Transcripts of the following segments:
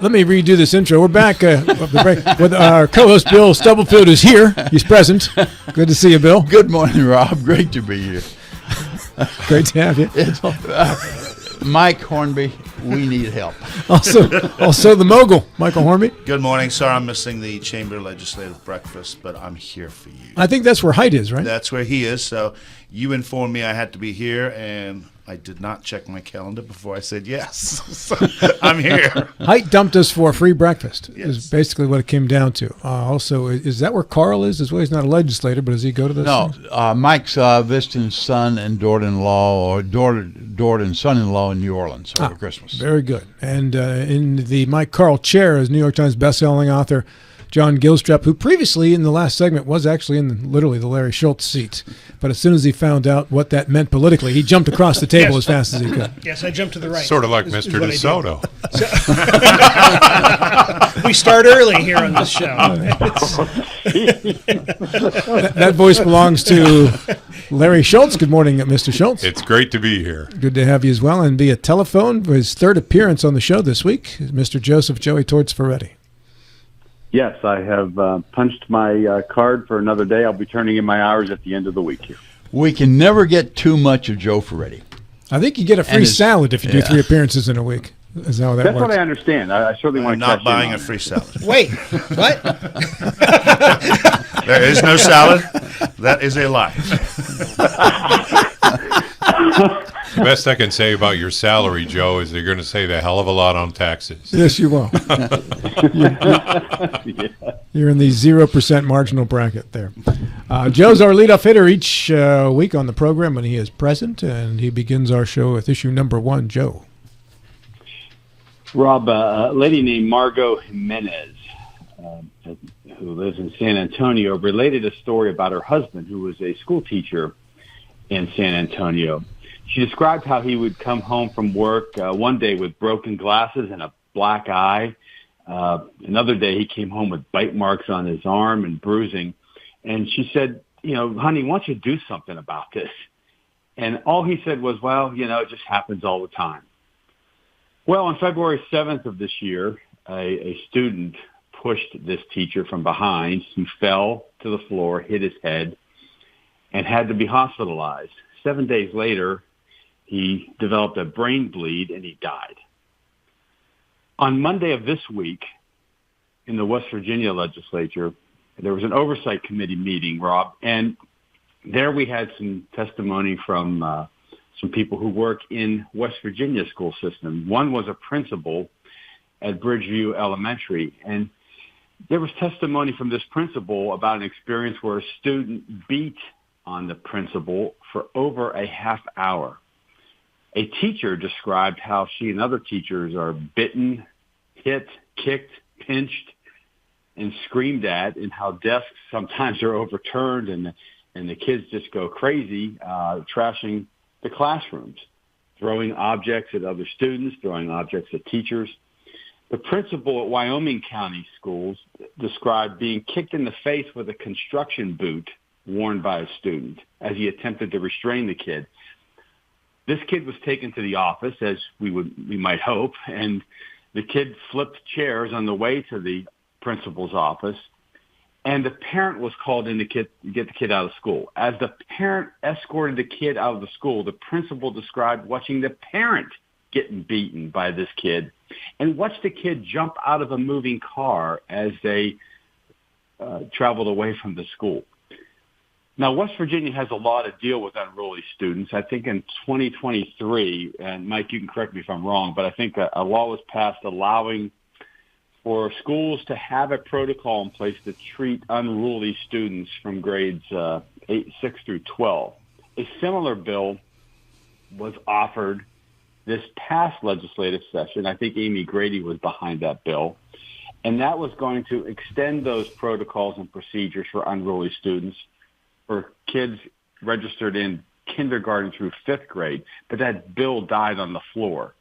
Let me redo this intro. We're back with our co-host Bill Stubblefield, who's here. He's present. Good to see you, Bill. Good morning, Rob. Great to be here. Great to have you. Mike Hornby, we need help. Also the mogul, Michael Hornby. Good morning. Sorry I'm missing the Chamber Legislative breakfast, but I'm here for you. I think that's where Height is, right? That's where he is. So you informed me I had to be here, and I did not check my calendar before I said yes. So I'm here. Height dumped us for a free breakfast. Yes. Is basically what it came down to. Also, is that where Carl is as well? He's not a legislator, but does he go to this? No, Mike's visiting son and daughter-in-law, or daughter and son-in-law in New Orleans over Christmas. Very good. And in the Mike Carl chair is New York Times bestselling author John Gilstrap, who previously in the last segment was actually in literally the Larry Schultz seat. But as soon as he found out what that meant politically, he jumped across the table as fast as he could. Yes, I jumped to the right. Sort of like Mr. DeSoto. We start early here on this show. That voice belongs to Larry Schultz. Good morning, Mr. Schultz. It's great to be here. Good to have you as well. And via telephone for his third appearance on the show this week, Mr. Joseph Joey Torts Ferretti. Yes, I have punched my card for another day. I'll be turning in my hours at the end of the week here. We can never get too much of Joe Ferretti. I think you get a free salad if you do 3 appearances in a week. Is how that That's works. what I understand. I certainly want to not cash buying in a on free salad. Wait, what? There is no salad. That is a lie. The best I can say about your salary, Joe, is they're going to save a hell of a lot on taxes. Yes, you will. You're in the 0% marginal bracket there. Joe's our leadoff hitter each week on the program when he is present, and he begins our show with issue number 1. Joe. Rob, a lady named Margot Jimenez, who lives in San Antonio, related a story about her husband, who was a school teacher in San Antonio. She described how he would come home from work one day with broken glasses and a black eye. Another day he came home with bite marks on his arm and bruising. And she said, honey, why don't you do something about this? And all he said was, well, it just happens all the time. Well, on February 7th of this year, a student pushed this teacher from behind. He fell to the floor, hit his head, and had to be hospitalized. 7 days later, he developed a brain bleed and he died. On Monday of this week, in the West Virginia legislature, there was an oversight committee meeting, Rob, and there we had some testimony from some people who work in West Virginia school system. One was a principal at Bridgeview Elementary, and there was testimony from this principal about an experience where a student beat on the principal for over a half hour. A teacher described how she and other teachers are bitten, hit, kicked, pinched, and screamed at, and how desks sometimes are overturned and the kids just go crazy, trashing the classrooms, throwing objects at other students, throwing objects at teachers. The principal at Wyoming County Schools described being kicked in the face with a construction boot worn by a student as he attempted to restrain the kid. This kid was taken to the office, as we might hope, and the kid flipped chairs on the way to the principal's office, and the parent was called in to get the kid out of school. As the parent escorted the kid out of the school, the principal described watching the parent getting beaten by this kid and watched the kid jump out of a moving car as they traveled away from the school. Now, West Virginia has a law to deal with unruly students. I think in 2023, and Mike, you can correct me if I'm wrong, but I think a law was passed allowing for schools to have a protocol in place to treat unruly students from grades 6 through 12. A similar bill was offered this past legislative session. I think Amy Grady was behind that bill. And that was going to extend those protocols and procedures for unruly students for kids registered in kindergarten through 5th grade. But that bill died on the floor.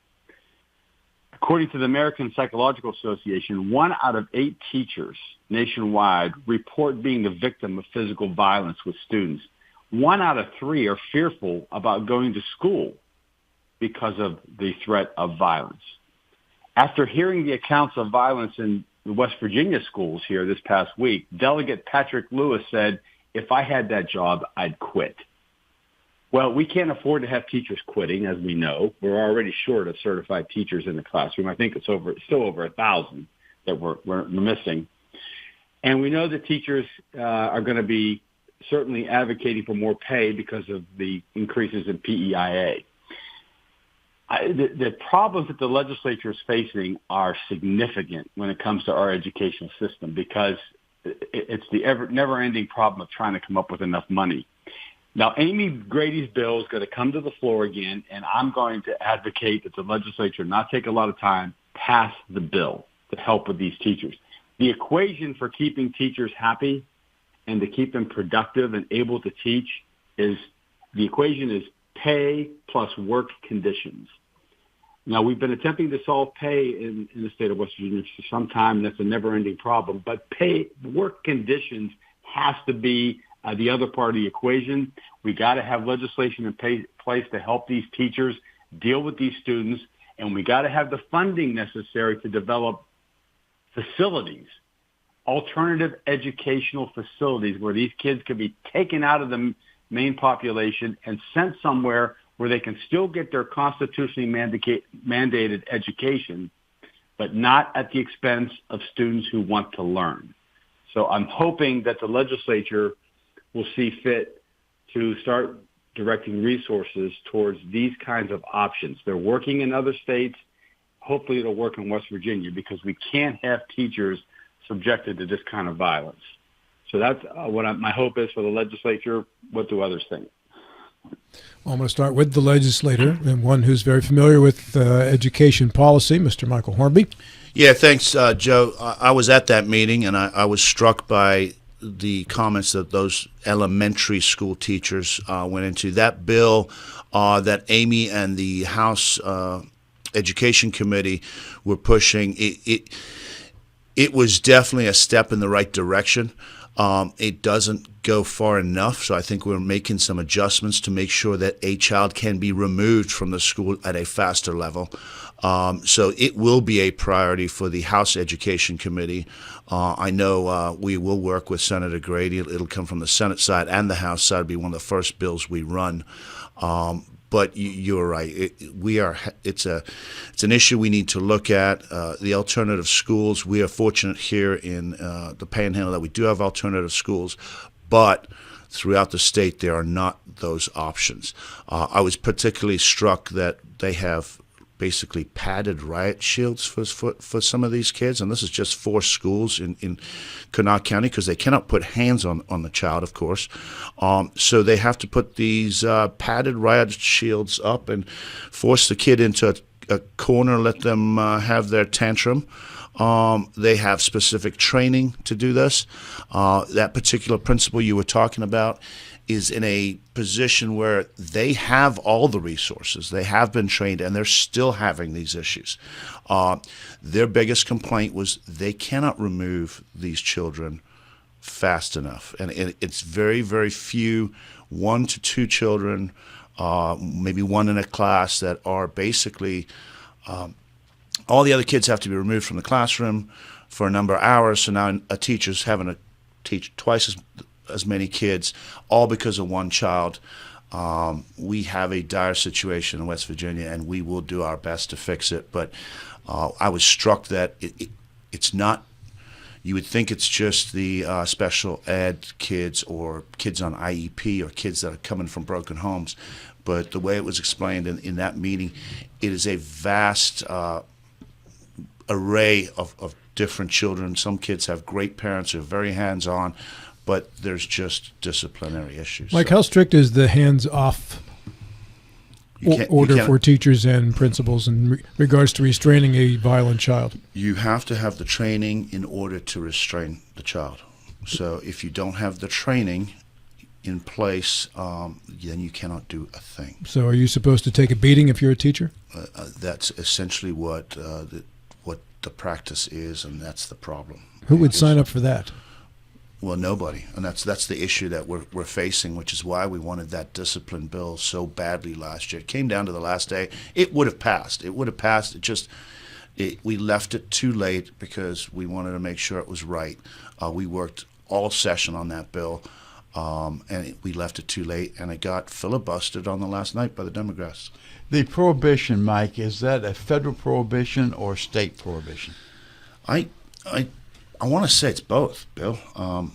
According to the American Psychological Association, 1 out of 8 teachers nationwide report being the victim of physical violence with students. 1 out of 3 are fearful about going to school because of the threat of violence. After hearing the accounts of violence in the West Virginia schools here this past week, Delegate Patrick Lewis said, "If I had that job, I'd quit." Well, we can't afford to have teachers quitting, as we know. We're already short of certified teachers in the classroom. I think it's still over 1,000 that we're missing. And we know that teachers are going to be certainly advocating for more pay because of the increases in PEIA. The problems that the legislature is facing are significant when it comes to our educational system because it's the never-ending problem of trying to come up with enough money. Now, Amy Grady's bill is going to come to the floor again, and I'm going to advocate that the legislature not take a lot of time, pass the bill to help with these teachers. The equation for keeping teachers happy and to keep them productive and able to teach is pay plus work conditions. Now, we've been attempting to solve pay in the state of West Virginia for some time, and that's a never-ending problem. But work conditions has to be the other part of the equation. We got to have legislation in place to help these teachers deal with these students, and we got to have the funding necessary to develop facilities, alternative educational facilities where these kids could be taken out of the main population and sent somewhere where they can still get their constitutionally mandated education, but not at the expense of students who want to learn. So I'm hoping that the legislature will see fit to start directing resources towards these kinds of options. They're working in other states. Hopefully it'll work in West Virginia because we can't have teachers subjected to this kind of violence. So that's what my hope is for the legislature. What do others think? Well, I'm going to start with the legislator and one who's very familiar with education policy, Mr. Michael Hornby. Yeah, thanks, Joe. I was at that meeting, and I was struck by the comments that those elementary school teachers went into. That bill that Amy and the House Education Committee were pushing, it was definitely a step in the right direction. It doesn't go far enough, so I think we're making some adjustments to make sure that a child can be removed from the school at a faster level. So it will be a priority for the House Education Committee. I know we will work with Senator Grady. It'll come from the Senate side and the House side. It'll be one of the first bills we run. But you're right. It's an issue we need to look at. The alternative schools. We are fortunate here in the Panhandle that we do have alternative schools, but throughout the state there are not those options. I was particularly struck that they have basically padded riot shields for some of these kids, and this is just 4 schools in Kanawha County because they cannot put hands on the child, of course. So they have to put these padded riot shields up and force the kid into a corner, let them have their tantrum. They have specific training to do this. That particular principal you were talking about is in a position where they have all the resources. They have been trained, and they're still having these issues. Their biggest complaint was they cannot remove these children fast enough. And it's very, very few, 1 to 2 children, maybe one in a class that are basically all the other kids have to be removed from the classroom for a number of hours. So now a teacher's having to teach twice as many kids, all because of one child. We have a dire situation in West Virginia, and we will do our best to fix it. But I was struck that it's not. You would think it's just the special ed kids or kids on IEP or kids that are coming from broken homes. But the way it was explained in that meeting, it is a vast array of different children. Some kids have great parents who are very hands-on, but there's just disciplinary issues. Mike, how strict is the hands-off order for teachers and principals in regards to restraining a violent child? You have to have the training in order to restrain the child. So if you don't have the training in place, then you cannot do a thing. So are you supposed to take a beating if you're a teacher? That's essentially what the practice is, and that's the problem. Who would sign up for that? Well, nobody, and that's the issue that we're facing, which is why we wanted that discipline bill so badly last year. It came down to the last day. It would have passed. It would have passed. It just We left it too late because we wanted to make sure it was right. We worked all session on that bill, and we left it too late, and it got filibustered on the last night by the Democrats. The prohibition, Mike, is that a federal prohibition or state prohibition? I want to say it's both, Bill.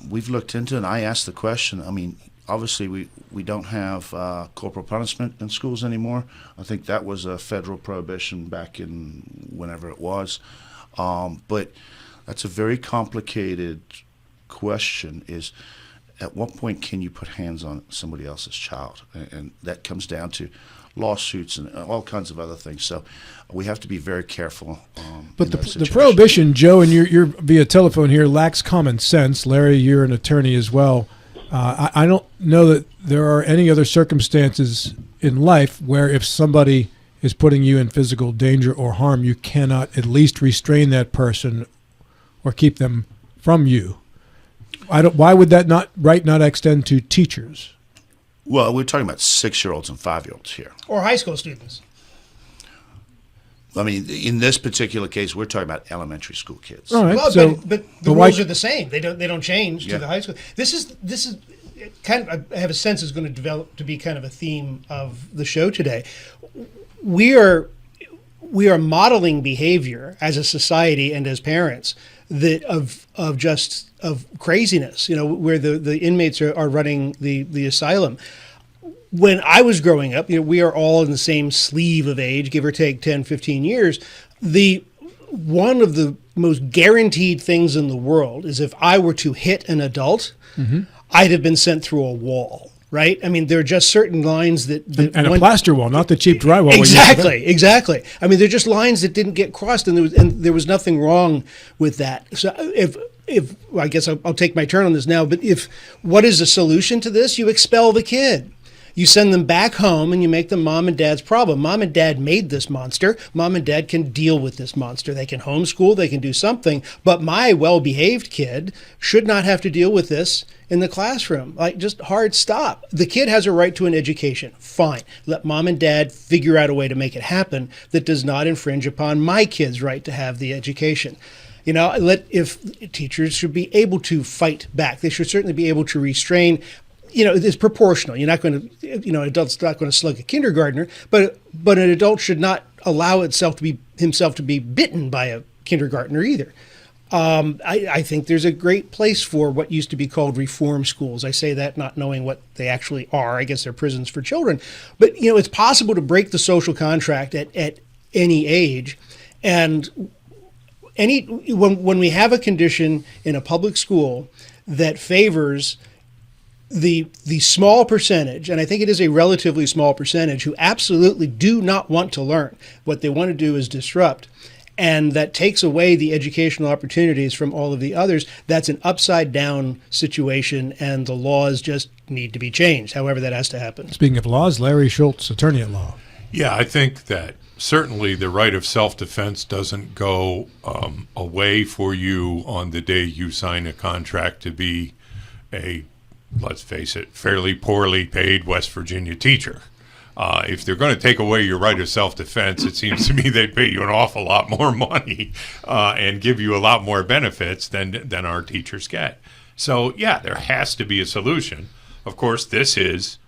We've looked into it, and I asked the question. I mean, obviously we don't have corporal punishment in schools anymore. I think that was a federal prohibition back in whenever it was. But that's a very complicated question, is at what point can you put hands on somebody else's child? And that comes down to lawsuits and all kinds of other things. So we have to be very careful. But the prohibition, Joe, and you're via telephone here, lacks common sense. Larry, you're an attorney as well. I don't know that there are any other circumstances in life where if somebody is putting you in physical danger or harm, you cannot at least restrain that person or keep them from you. Why would that not extend to teachers? Well, we're talking about 6-year-olds and 5-year-olds here. Or high school students. I mean, in this particular case, we're talking about elementary school kids. All right, Well, so but the rules are the same. They don't change Yeah. to the high school. This is kind of, I have a sense is going to develop to be kind of a theme of the show today. We are modeling behavior as a society and as parents that of craziness. You know, where the inmates are running the asylum. When I was growing up, we are all in the same sleeve of age, give or take 10, 15 years. One of the most guaranteed things in the world is if I were to hit an adult, I'd have been sent through a wall, right? I mean, there are just certain lines that and a plaster wall, not the cheap drywall. Exactly. I mean, they're just lines that didn't get crossed, and there was nothing wrong with that. So if I guess I'll take my turn on this now, but what is the solution to this? You expel the kid. You send them back home and you make them mom and dad's problem. Mom and dad made this monster. Mom and dad can deal with this monster. They can homeschool, they can do something, but my well-behaved kid should not have to deal with this in the classroom. Like, just hard stop. The kid has a right to an education. Fine. Let mom and dad figure out a way to make it happen that does not infringe upon my kid's right to have the education. If teachers should be able to fight back, they should certainly be able to restrain. It's proportional. You're not going to, an adult's not going to slug a kindergartner, but an adult should not allow himself to be bitten by a kindergartner either. I think there's a great place for what used to be called reform schools. I say that not knowing what they actually are. I guess they're prisons for children. But, it's possible to break the social contract at any age. And when we have a condition in a public school that favors the small percentage, and I think it is a relatively small percentage, who absolutely do not want to learn. What they want to do is disrupt. And that takes away the educational opportunities from all of the others. That's an upside down situation, and the laws just need to be changed, however that has to happen. Speaking of laws, Larry Schultz, attorney at law. Yeah, I think that certainly the right of self-defense doesn't go away for you on the day you sign a contract to be a, let's face it, fairly poorly paid West Virginia teacher. If they're going to take away your right of self-defense, it seems to me they'd pay you an awful lot more money and give you a lot more benefits than our teachers get. So, yeah, there has to be a solution. Of course, this is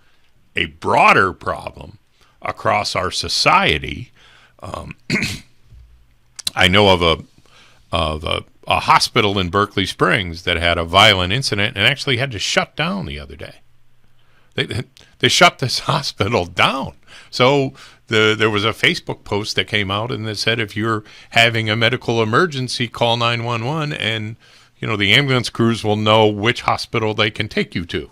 a broader problem across our society. I know of a hospital in Berkeley Springs that had a violent incident and actually had to shut down the other day. They shut this hospital down. So there was a Facebook post that came out and that said, if you're having a medical emergency, call 911 and the ambulance crews will know which hospital they can take you to.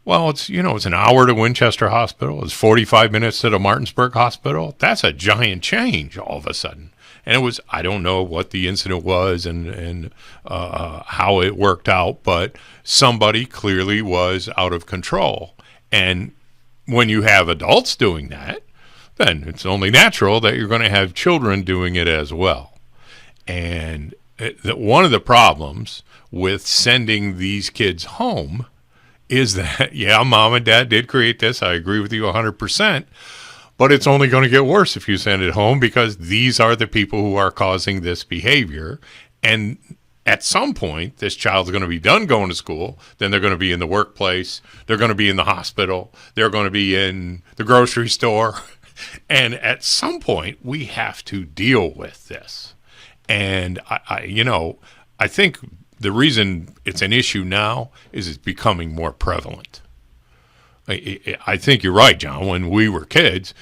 Well, it's an hour to Winchester Hospital. It's 45 minutes to the Martinsburg Hospital. That's a giant change all of a sudden. And it was, I don't know what the incident was and how it worked out, but somebody clearly was out of control. And when you have adults doing that, then it's only natural that you're going to have children doing it as well. And one of the problems with sending these kids home is that, yeah, mom and dad did create this. I agree with you 100%. but it's only going to get worse if you send it home because these are the people who are causing this behavior. And at some point, this child's going to be done going to school. Then they're going to be in the workplace. They're going to be in the hospital. They're going to be in the grocery store. And at some point, we have to deal with this. And, I think the reason it's an issue now is it's becoming more prevalent. I think you're right, John. When we were kids,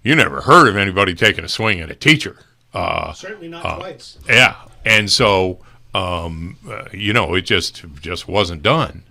you never heard of anybody taking a swing at a teacher. Certainly not twice. Yeah. And so, it just wasn't done.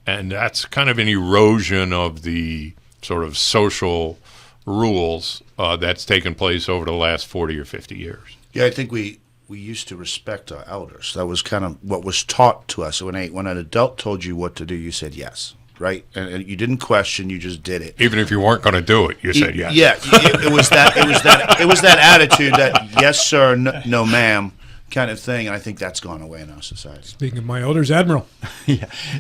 And that's kind of an erosion of the sort of social rules that's taken place over the last 40 or 50 years. Yeah, I think we used to respect our elders. That was kind of what was taught to us. When an adult told you what to do, you said yes, right? And you didn't question; you just did it. Even if you weren't going to do it, you said yes. Yeah, it was that attitude that yes, sir, no, ma'am, kind of thing. And I think that's gone away in our society. Speaking of my elders, Admiral.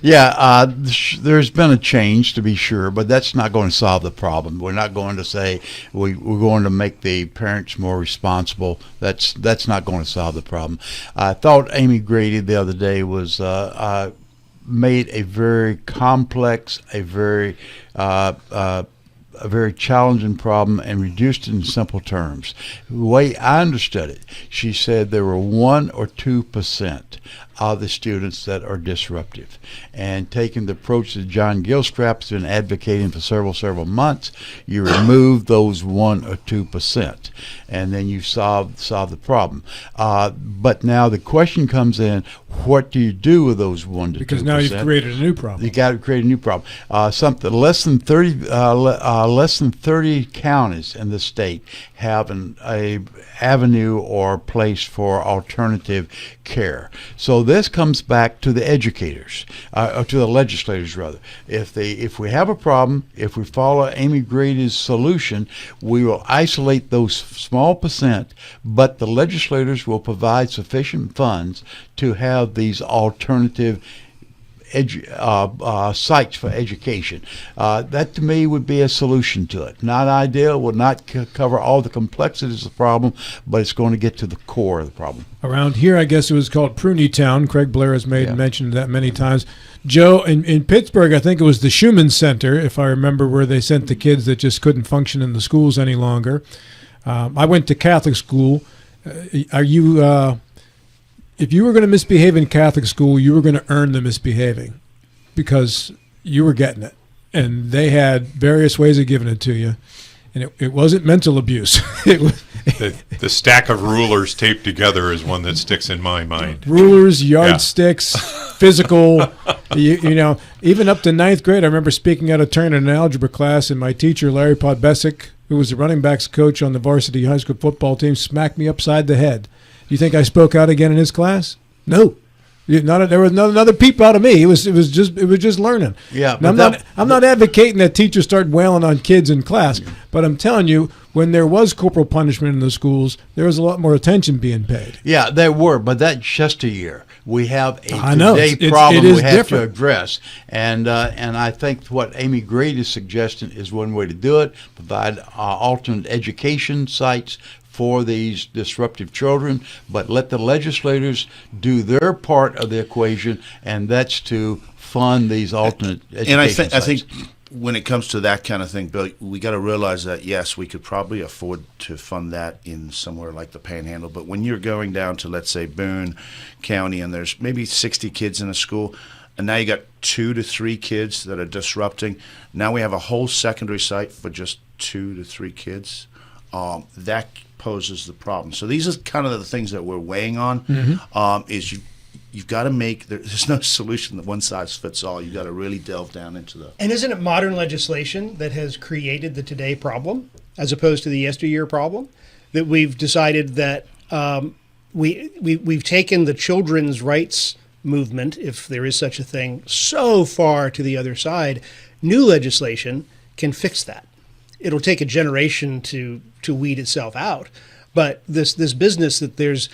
There's been a change to be sure, but that's not going to solve the problem. We're not going to say we're going to make the parents more responsible. That's not going to solve the problem. I thought Amy Grady the other day was made a very complex, a very challenging problem and reduced it in simple terms. The way I understood it, she said there were 1 or 2% of the students that are disruptive. And taking the approach that John Gilstrap's been advocating for several months, you remove those 1 or 2%, and then you solve the problem. But now the question comes in: what do you do with those 1 to 2%? Because now you've created a new problem. You got to create a new problem. Something less than 30 counties in the state have a avenue or place for alternative care. So this comes back to the educators, or to the legislators rather. If we have a problem, if we follow Amy Grady's solution, we will isolate those small percent, but the legislators will provide sufficient funds to have these alternative sites for education. That to me would be a solution to it. Not ideal, would not cover all the complexities of the problem, but it's going to get to the core of the problem. Around here, I guess it was called Pruney Town. Craig Blair has made mention of that many times. Joe, in Pittsburgh, I think it was the Schumann Center, if I remember, where they sent the kids that just couldn't function in the schools any longer. I went to Catholic school. If you were going to misbehave in Catholic school, you were going to earn the misbehaving because you were getting it. And they had various ways of giving it to you. And it wasn't mental abuse. It was the stack of rulers taped together is one that sticks in my mind. Rulers, yardsticks, physical, even up to 9th grade. I remember speaking at a turn in an algebra class, and my teacher, Larry Podbesic, who was the running backs coach on the varsity high school football team, smacked me upside the head. You think I spoke out again in his class? No. There was another peep out of me. It was just learning. Yeah, I'm not advocating that teachers start wailing on kids in class, but I'm telling you, when there was corporal punishment in the schools, there was a lot more attention being paid. Yeah, there were, but that's just a year. We have a today problem we have different to address, and I think what Amy Grade is suggesting is one way to do it: provide alternate education sites for these disruptive children, but let the legislators do their part of the equation, and that's to fund these alternate education sites. And I think when it comes to that kind of thing, Bill, we got to realize that, yes, we could probably afford to fund that in somewhere like the Panhandle, but when you're going down to, let's say, Boone County, and there's maybe 60 kids in a school, and now you got 2 to 3 kids that are disrupting, now we have a whole secondary site for just 2 to 3 kids. That poses the problem. So these are kind of the things that we're weighing on. Is you've got to make there's no solution that one size fits all. You've got to really delve down into the. And isn't it modern legislation that has created the today problem as opposed to the yesteryear problem? That we've decided that we've taken the children's rights movement, if there is such a thing, so far to the other side. New legislation can fix that. It'll take a generation to weed itself out, but this business that there's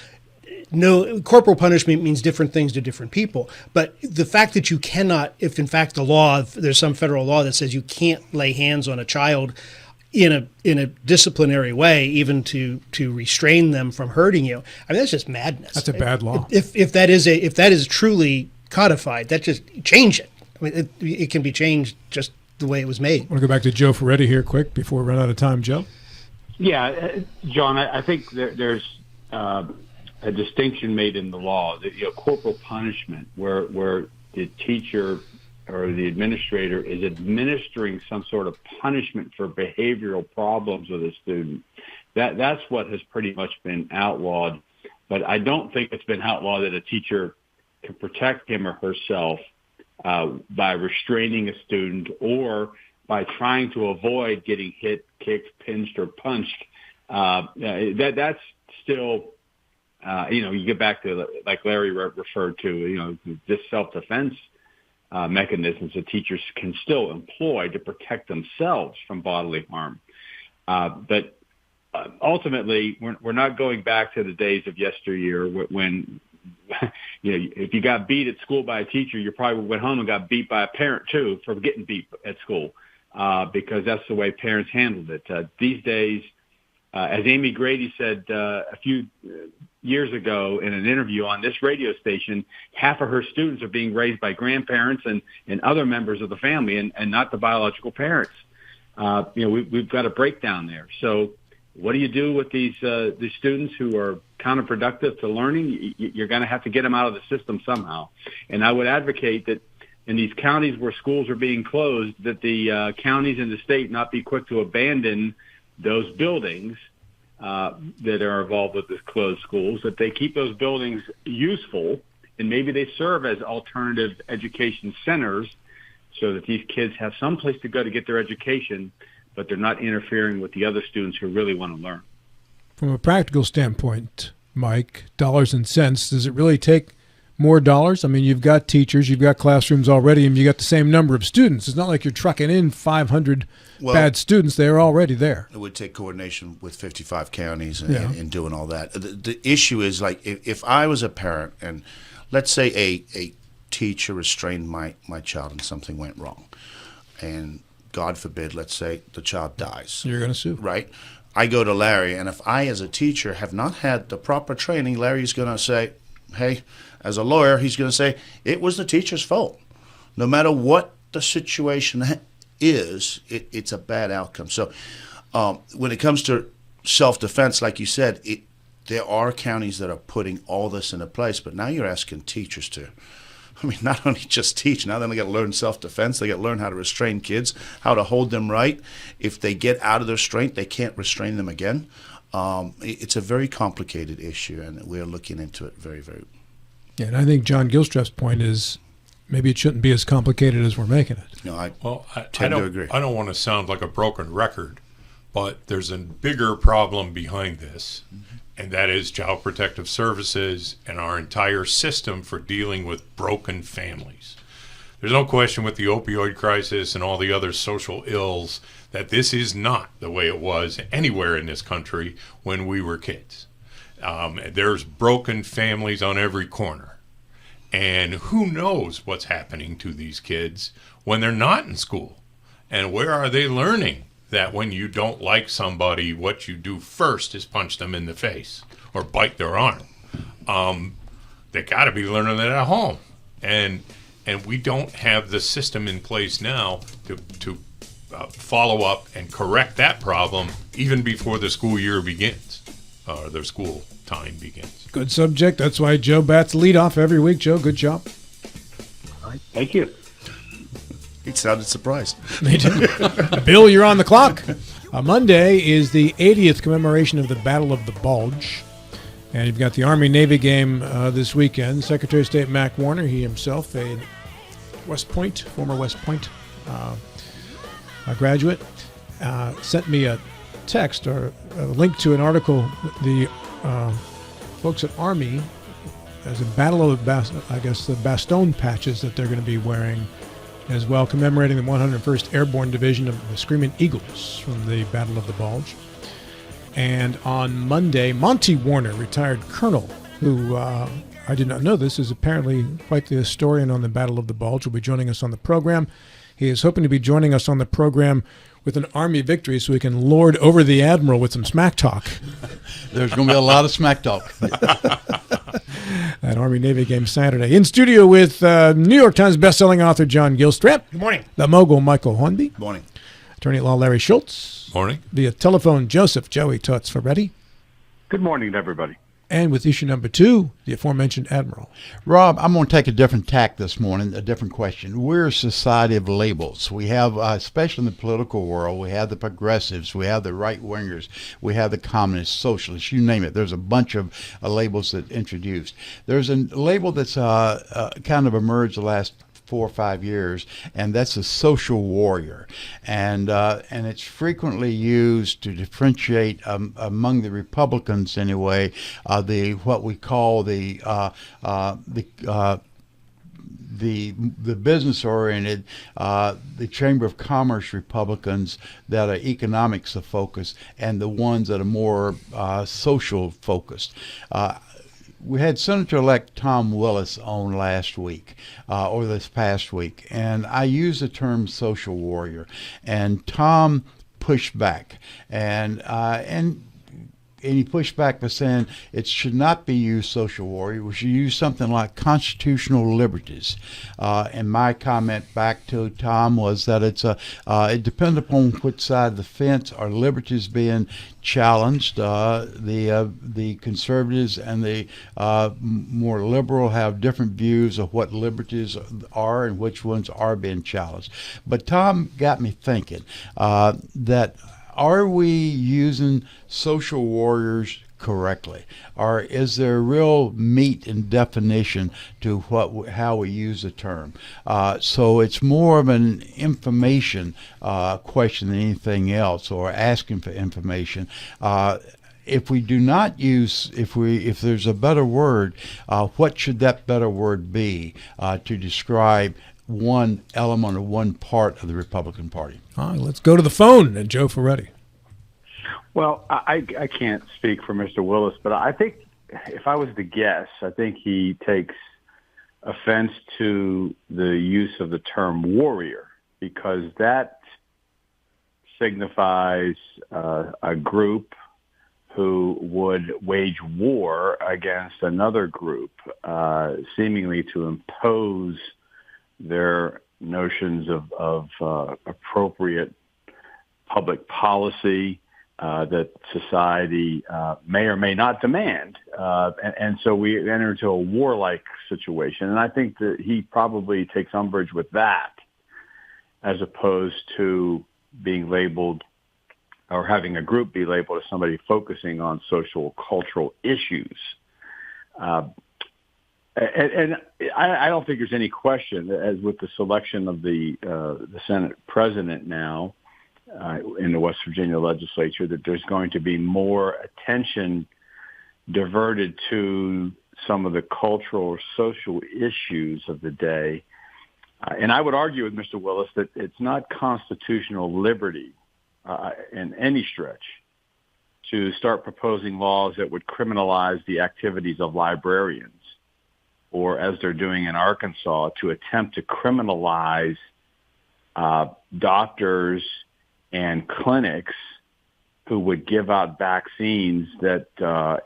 no corporal punishment means different things to different people. But the fact that you cannot, if in fact there's some federal law that says you can't lay hands on a child, in a disciplinary way, even to restrain them from hurting you. I mean, that's just madness. That's a bad law. If that is truly codified, that just change it. I mean, it can be changed just the way it was made. I want to go back to Joe Ferretti here quick before we run out of time. Joe? Yeah, John, I think there's a distinction made in the law that corporal punishment, where the teacher or the administrator is administering some sort of punishment for behavioral problems with a student. That's what has pretty much been outlawed. But I don't think it's been outlawed that a teacher can protect him or herself by restraining a student or by trying to avoid getting hit, kicked, pinched, or punched. That's still, you get back to, like Larry referred to, this self-defense mechanisms that teachers can still employ to protect themselves from bodily harm. But ultimately, we're not going back to the days of yesteryear when if you got beat at school by a teacher, you probably went home and got beat by a parent too for getting beat at school, because that's the way parents handled it. These days, as Amy Grady said a few years ago in an interview on this radio station, half of her students are being raised by grandparents and other members of the family and not the biological parents. We've got a breakdown there. So what do you do with these students who are counterproductive to learning? You're going to have to get them out of the system somehow. And I would advocate that in these counties where schools are being closed, that the counties and the state not be quick to abandon those buildings that are involved with the closed schools, that they keep those buildings useful, and maybe they serve as alternative education centers so that these kids have some place to go to get their education, but they're not interfering with the other students who really want to learn. From a practical standpoint, Mike, dollars and cents, does it really take more dollars? I mean, you've got teachers, you've got classrooms already, and you got the same number of students. It's not like you're trucking in 500 bad students. They're already there. It would take coordination with 55 counties and doing all that. The issue is, like, if I was a parent and let's say a teacher restrained my child and something went wrong, and God forbid, let's say the child dies. You're going to sue. Right? I go to Larry, and if I as a teacher have not had the proper training, Larry's going to say, hey, as a lawyer, he's going to say, it was the teacher's fault. No matter what the situation is, it's a bad outcome. So when it comes to self-defense, like you said, there are counties that are putting all this into place, but now you're asking teachers to. I mean, not only just teach, now then they got to learn self-defense. They got to learn how to restrain kids, how to hold them right. If they get out of their strength, they can't restrain them again. It's a very complicated issue, and we're looking into it very, very. Yeah, and I think John Gilstrap's point is maybe it shouldn't be as complicated as we're making it. No, I tend to agree. I don't want to sound like a broken record, but there's a bigger problem behind this, and that is Child Protective Services and our entire system for dealing with broken families. There's no question with the opioid crisis and all the other social ills that this is not the way it was anywhere in this country when we were kids. There's broken families on every corner. And who knows what's happening to these kids when they're not in school? And where are they learning that when you don't like somebody, what you do first is punch them in the face or bite their arm? They got to be learning that at home. And we don't have the system in place now to follow up and correct that problem even before the school year begins, or the school time begins. Good subject. That's why Joe bats lead off every week. Joe, good job. All right. Thank you. He sounded surprised. Bill, you're on the clock. Monday is the 80th commemoration of the Battle of the Bulge. And you've got the Army-Navy game this weekend. Secretary of State Mac Warner, he himself, a former West Point a graduate, sent me a text or a link to an article the folks at Army as a battle of the Bastogne patches that they're going to be wearing as well, commemorating the 101st Airborne Division of the Screaming Eagles from the Battle of the Bulge. And on Monday, Monty Warner, retired colonel, who I did not know this, is apparently quite the historian on the Battle of the Bulge, will be joining us on the program. He is hoping to be joining us on the program with an Army victory so we can lord over the Admiral with some smack talk. There's going to be a lot of smack talk. That Army-Navy game Saturday. In studio with New York Times bestselling author John Gilstrap. Good morning. The mogul Michael Hornby. Good morning. Attorney at law Larry Schultz. Morning. Via telephone, Joseph Joey Toots Ferretti. Good morning to everybody. And with issue number 2, the aforementioned Admiral. Rob, I'm going to take a different tack this morning, a different question. We're a society of labels. We have, especially in the political world, we have the progressives, we have the right-wingers, we have the communists, socialists, you name it. There's a bunch of labels that introduced. There's a label that's kind of emerged the last 4 or 5 years, and that's a social warrior, and it's frequently used to differentiate among the Republicans anyway, what we call the business-oriented, the Chamber of Commerce Republicans that are economics focused, and the ones that are more social focused. We had Senator-elect Tom Willis on last week, or this past week, and I used the term social warrior, and Tom pushed back, and he pushed back by saying it should not be used social warrior. We should use something like constitutional liberties. And my comment back to Tom was that it depends upon which side of the fence are liberties being challenged. The conservatives and the more liberal have different views of what liberties are and which ones are being challenged. But Tom got me thinking that are we using social warriors correctly, or is there real meat and definition to how we use the term? So it's more of an information question than anything else, or asking for information. If we do not use, if there's a better word, what should that better word be to describe one element or one part of the Republican Party? All right, let's go to the phone and Joe Ferretti. Well, I can't speak for Mr. Willis, but I think if I was to guess, I think he takes offense to the use of the term warrior, because that signifies a group who would wage war against another group, seemingly to impose their notions of appropriate public policy that society may or may not demand. And so we enter into a warlike situation. And I think that he probably takes umbrage with that, as opposed to being labeled or having a group be labeled as somebody focusing on social cultural issues. And I don't think there's any question, as with the selection of the Senate president now in the West Virginia legislature, that there's going to be more attention diverted to some of the cultural or social issues of the day. And I would argue with Mr. Willis that it's not constitutional liberty in any stretch to start proposing laws that would criminalize the activities of librarians, or as they're doing in Arkansas, to attempt to criminalize doctors and clinics who would give out vaccines that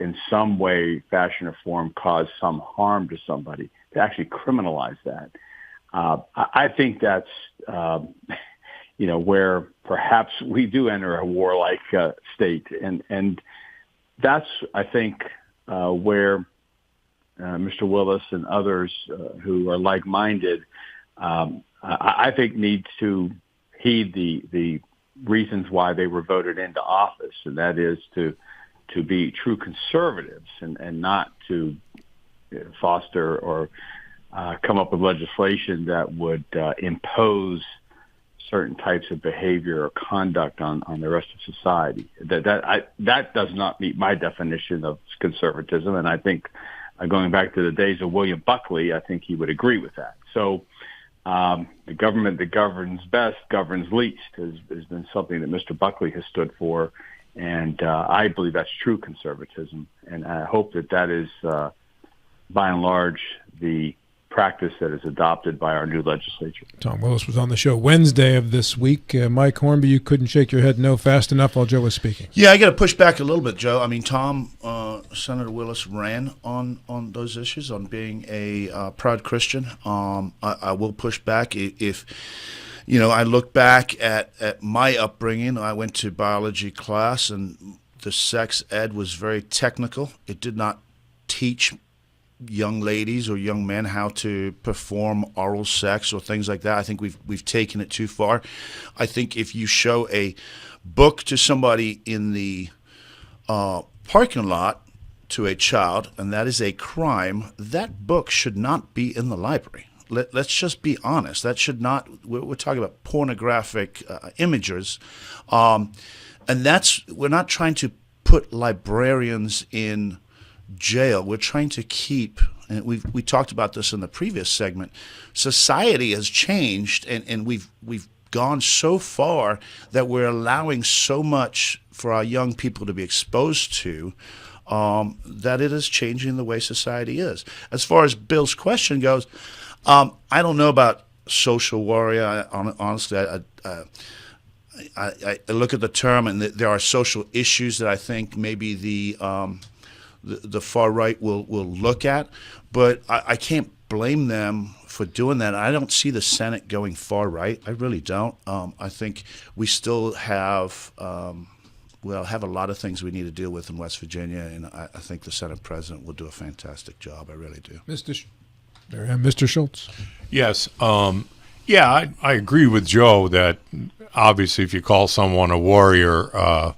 in some way, fashion, or form cause some harm to somebody. To actually criminalize that. I think that's, where perhaps we do enter a warlike state. And that's, I think, where Mr. Willis and others who are like-minded, I think need to heed the reasons why they were voted into office, and that is to be true conservatives and not to foster or come up with legislation that would impose certain types of behavior or conduct on the rest of society. That does not meet my definition of conservatism, and I think going back to the days of William Buckley, I think he would agree with that. So the government that governs best governs least has been something that Mr. Buckley has stood for, and I believe that's true conservatism, and I hope that is, by and large, the practice that is adopted by our new legislature. Tom Willis was on the show Wednesday of this week. Mike Hornby, you couldn't shake your head no fast enough while Joe was speaking. Yeah, I got to push back a little bit, Joe. I mean, Senator Willis ran on those issues, on being a proud Christian. I will push back if I look back at my upbringing. I went to biology class, and the sex ed was very technical. It did not teach young ladies or young men how to perform oral sex or things like that. I think we've taken it too far. I think if you show a book to somebody in the parking lot to a child, and that is a crime, that book should not be in the library. Let's just be honest. That should not. We're talking about pornographic images, and we're not trying to put librarians in jail. We're trying to keep, and we talked about this in the previous segment, society has changed, and we've gone so far that we're allowing so much for our young people to be exposed to, that it is changing the way society is. As far as Bill's question goes, I don't know about social warrior. Honestly, I look at the term, and there are social issues that I think maybe the far right will look at, but I can't blame them for doing that. I don't see the Senate going far right. I really don't. I think we still have a lot of things we need to deal with in West Virginia, and I think the Senate President will do a fantastic job. I really do. Mr. Schultz. Yes. I agree with Joe that obviously if you call someone a warrior,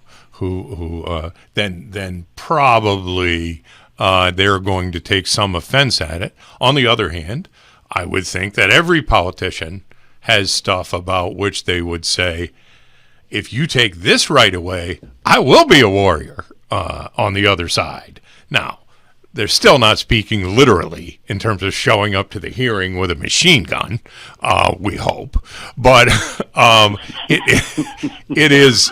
then probably they're going to take some offense at it. On the other hand, I would think that every politician has stuff about which they would say, if you take this right away, I will be a warrior on the other side. Now, they're still not speaking literally in terms of showing up to the hearing with a machine gun, we hope. But it is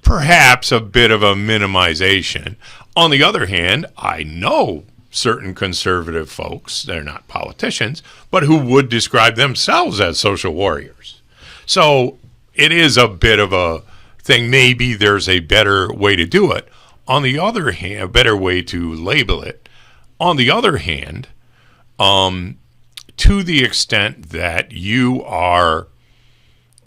perhaps a bit of a minimization. On the other hand, I know certain conservative folks, they're not politicians, but who would describe themselves as social warriors. So it is a bit of a thing. Maybe there's a better way to do it. On the other hand, a better way to label it. On the other hand, to the extent that you are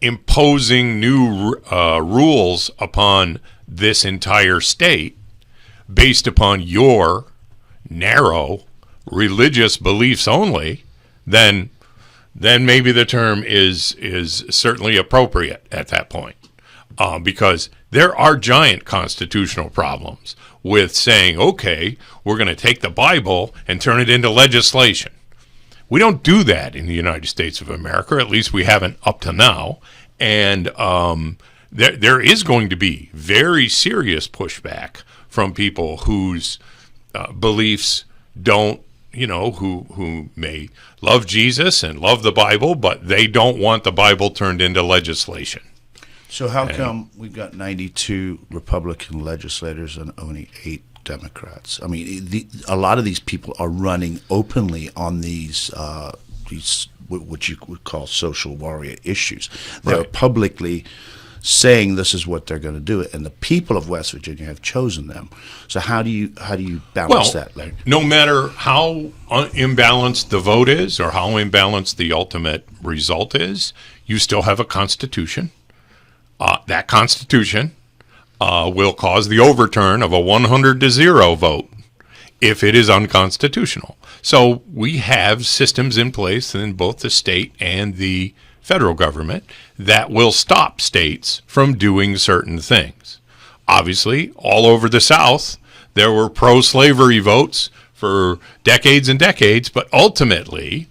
imposing new rules upon this entire state based upon your narrow religious beliefs only, then maybe the term is certainly appropriate at that point, because there are giant constitutional problems with saying, okay, we're going to take the Bible and turn it into legislation. We don't do that in the United States of America, or at least we haven't up to now. And there is going to be very serious pushback from people whose beliefs don't, who may love Jesus and love the Bible, but they don't want the Bible turned into legislation. So how come we've got 92 Republican legislators and only 8 Democrats? I mean, a lot of these people are running openly on these what you would call social warrior issues. They're publicly saying this is what they're going to do, and the people of West Virginia have chosen them. So how do you balance that, Larry? No matter how imbalanced the vote is or how imbalanced the ultimate result is, you still have a Constitution. That Constitution will cause the overturn of a 100-0 vote if it is unconstitutional. So we have systems in place in both the state and the federal government that will stop states from doing certain things. Obviously, all over the South, there were pro-slavery votes for decades and decades, but ultimately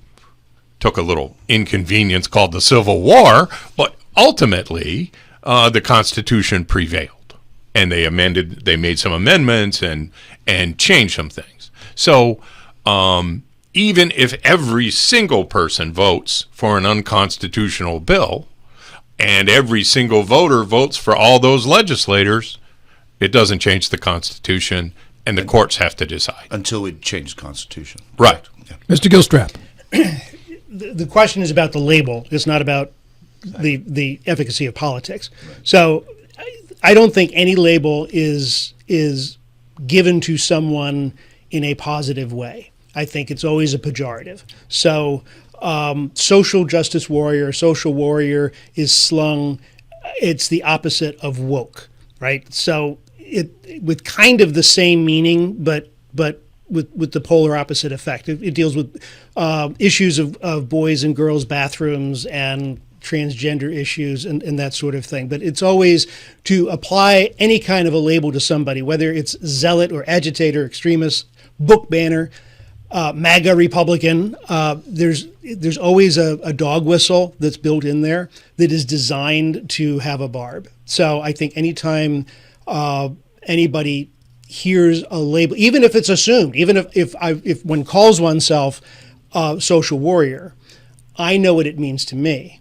took a little inconvenience called the Civil War, but ultimately the Constitution prevailed, and they made some amendments and changed some things. So even if every single person votes for an unconstitutional bill and every single voter votes for all those legislators, it doesn't change the Constitution, And the courts have to decide. Until we change the Constitution. Right. Yeah. Mr. Gilstrap. The question is about the label. It's not about the efficacy of politics. So I don't think any label is given to someone in a positive way. I think it's always a pejorative. So social justice warrior, social warrior is slung. It's the opposite of woke, right? So it with kind of the same meaning, but with the polar opposite effect. It deals with issues of boys and girls bathrooms and transgender issues and that sort of thing. But it's always to apply any kind of a label to somebody, whether it's zealot or agitator, extremist, book banner, MAGA Republican. There's always a dog whistle that's built in there that is designed to have a barb. So I think anytime anybody hears a label, even if it's assumed, even if one calls oneself social warrior, I know what it means to me.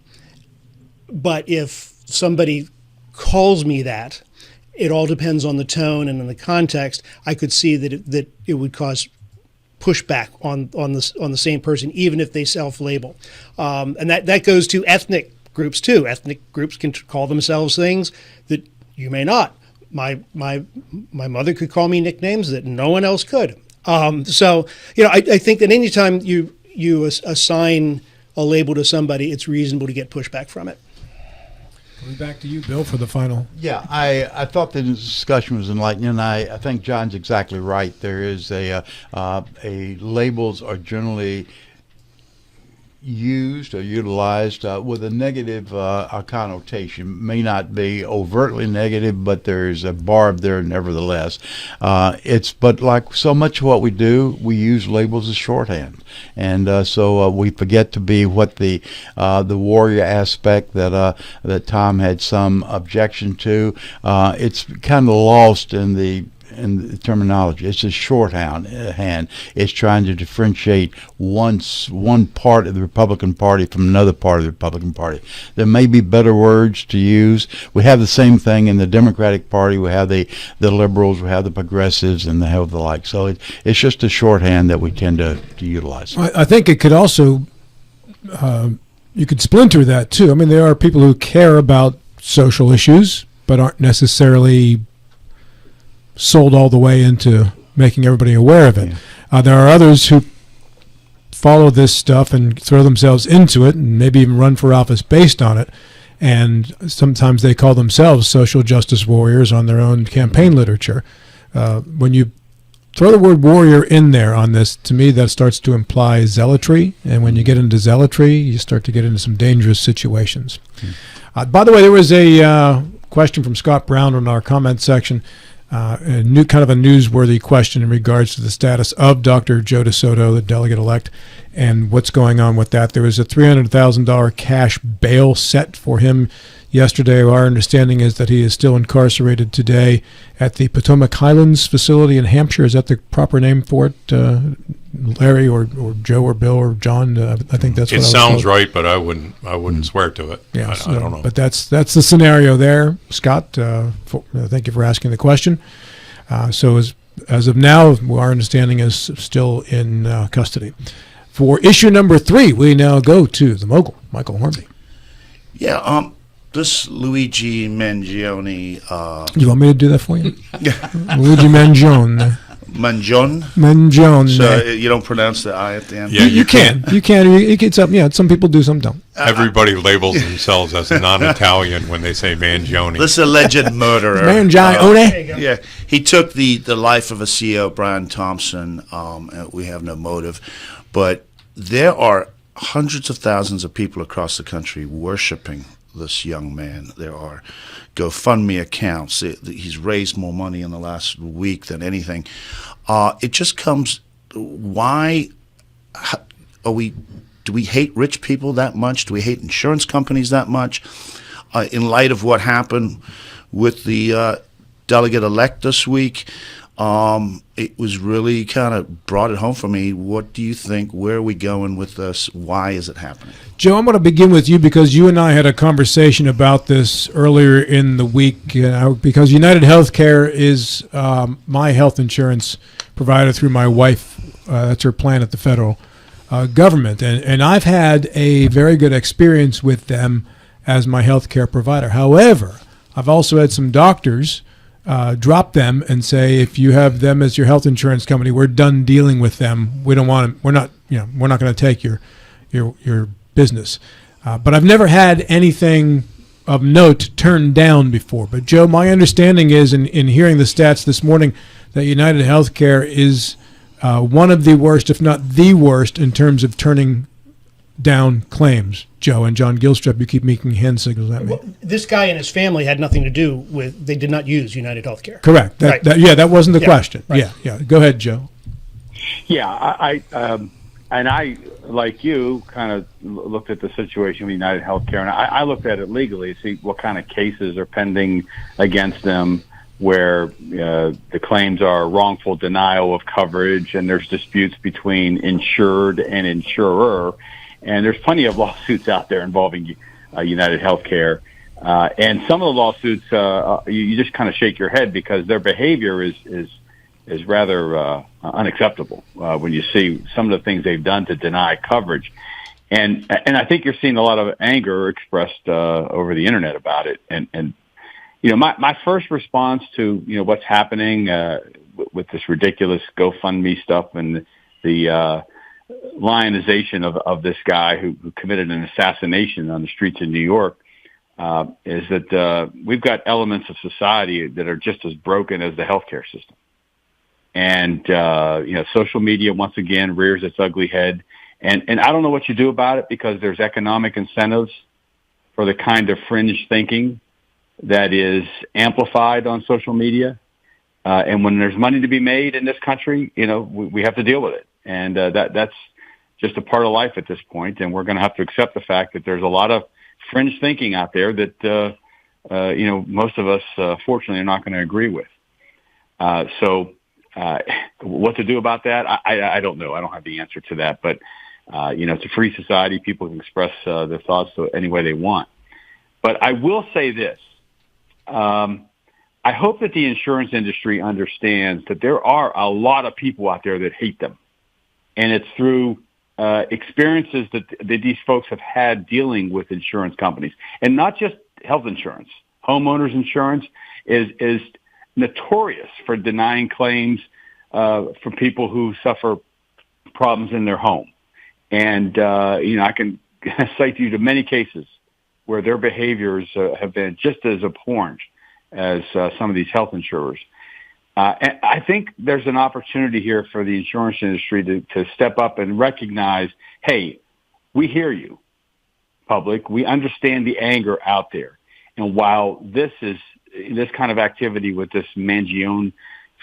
But if somebody calls me that, it all depends on the tone and in the context. I could see that it would cause pushback on the same person, even if they self-label, and that goes to ethnic groups too. Ethnic groups can call themselves things that you may not. My mother could call me nicknames that no one else could. So I think that anytime you assign a label to somebody, it's reasonable to get pushback from it. Back to you, Bill, for the final. Yeah, I thought the discussion was enlightening. I think John's exactly right. There is a labels are generally used or utilized with a negative connotation. May not be overtly negative, but there's a barb there nevertheless. But like so much of what we do, we use labels as shorthand, and so we forget to be what the warrior aspect that Tom had some objection to. It's kind of lost in the terminology. It's a shorthand. It's trying to differentiate one part of the Republican Party from another part of the Republican Party. There may be better words to use. We have the same thing in the Democratic Party. We have the liberals, we have the progressives, and the like. So it's just a shorthand that we tend to utilize. I think it could also, you could splinter that too. I mean, there are people who care about social issues but aren't necessarily sold all the way into making everybody aware of it. Yeah. There are others who follow this stuff and throw themselves into it and maybe even run for office based on it. And sometimes they call themselves social justice warriors on their own campaign literature. When you throw the word warrior in there on this, to me, that starts to imply zealotry. And when you get into zealotry, you start to get into some dangerous situations. By the way, there was a question from Scott Brown in our comment section. A new kind of a newsworthy question in regards to the status of Dr. Joe DeSoto, the delegate-elect, and what's going on with that. There was a $300,000 cash bail set for him yesterday. Our understanding is that he is still incarcerated today at the Potomac Highlands facility in Hampshire. Is that the proper name for it, Larry or Joe or Bill or John? I think that's what it sounds right, but I wouldn't swear to it. Yeah, I don't know. But that's the scenario there, Scott. Thank you for asking the question. So as of now, our understanding is still in custody. For issue number 3, we now go to the mogul, Michael Hornby. Yeah, this Luigi Mangione. You want me to do that for you? Luigi Mangione. Mangione. So you don't pronounce the I at the end? Yeah, you can. You can. It's up. Yeah, some people do, some don't. Everybody labels themselves as non-Italian when they say Mangione. This alleged murderer. Mangione. Yeah, he took the life of a CEO, Brian Thompson. We have no motive, but there are hundreds of thousands of people across the country worshiping this young man. There are GoFundMe accounts. He's raised more money in the last week than anything. It just comes. Why do we hate rich people that much? Do we hate insurance companies that much? In light of what happened with the delegate-elect this week, it was really kind of brought it home for me. What do you think? Where are we going with this? Why is it happening? Joe, I'm going to begin with you because you and I had a conversation about this earlier in the week. Because United Healthcare is my health insurance provider through my wife. That's her plan at the federal government. And I've had a very good experience with them as my health care provider. However, I've also had some doctors drop them and say, if you have them as your health insurance company, we're done dealing with them. We don't want them. We're not going to take your business. But I've never had anything of note turned down before. But Joe, my understanding is, in hearing the stats this morning, that United Healthcare is one of the worst, if not the worst, in terms of turning down claims. Joe and John Gilstrap, you keep making hand signals at me. Well, this guy and his family had nothing to do with. They did not use United Healthcare. Correct. Right. That wasn't the question. Right. Yeah. Go ahead, Joe. Yeah, I like you kind of looked at the situation with United Healthcare, and I looked at it legally to see what kind of cases are pending against them, where the claims are wrongful denial of coverage, and there's disputes between insured and insurer. And there's plenty of lawsuits out there involving United Healthcare. And some of the lawsuits, you just kind of shake your head because their behavior is rather unacceptable when you see some of the things they've done to deny coverage. And I think you're seeing a lot of anger expressed over the internet about it. And my first response to, what's happening with this ridiculous GoFundMe stuff and the lionization of this guy who committed an assassination on the streets of New York is that we've got elements of society that are just as broken as the healthcare system. And, social media once again rears its ugly head. And I don't know what you do about it because there's economic incentives for the kind of fringe thinking that is amplified on social media. And when there's money to be made in this country, we have to deal with it. And that's just a part of life at this point. And we're going to have to accept the fact that there's a lot of fringe thinking out there that, most of us, fortunately, are not going to agree with. So what to do about that? I don't know. I don't have the answer to that. But, it's a free society. People can express their thoughts any way they want. But I will say this. I hope that the insurance industry understands that there are a lot of people out there that hate them. And it's through experiences that these folks have had dealing with insurance companies. And not just health insurance. Homeowners insurance is notorious for denying claims for people who suffer problems in their home. And, I can cite you to many cases where their behaviors have been just as abhorrent as some of these health insurers. And I think there's an opportunity here for the insurance industry to step up and recognize, hey, we hear you, public. We understand the anger out there. And while this kind of activity with this Mangione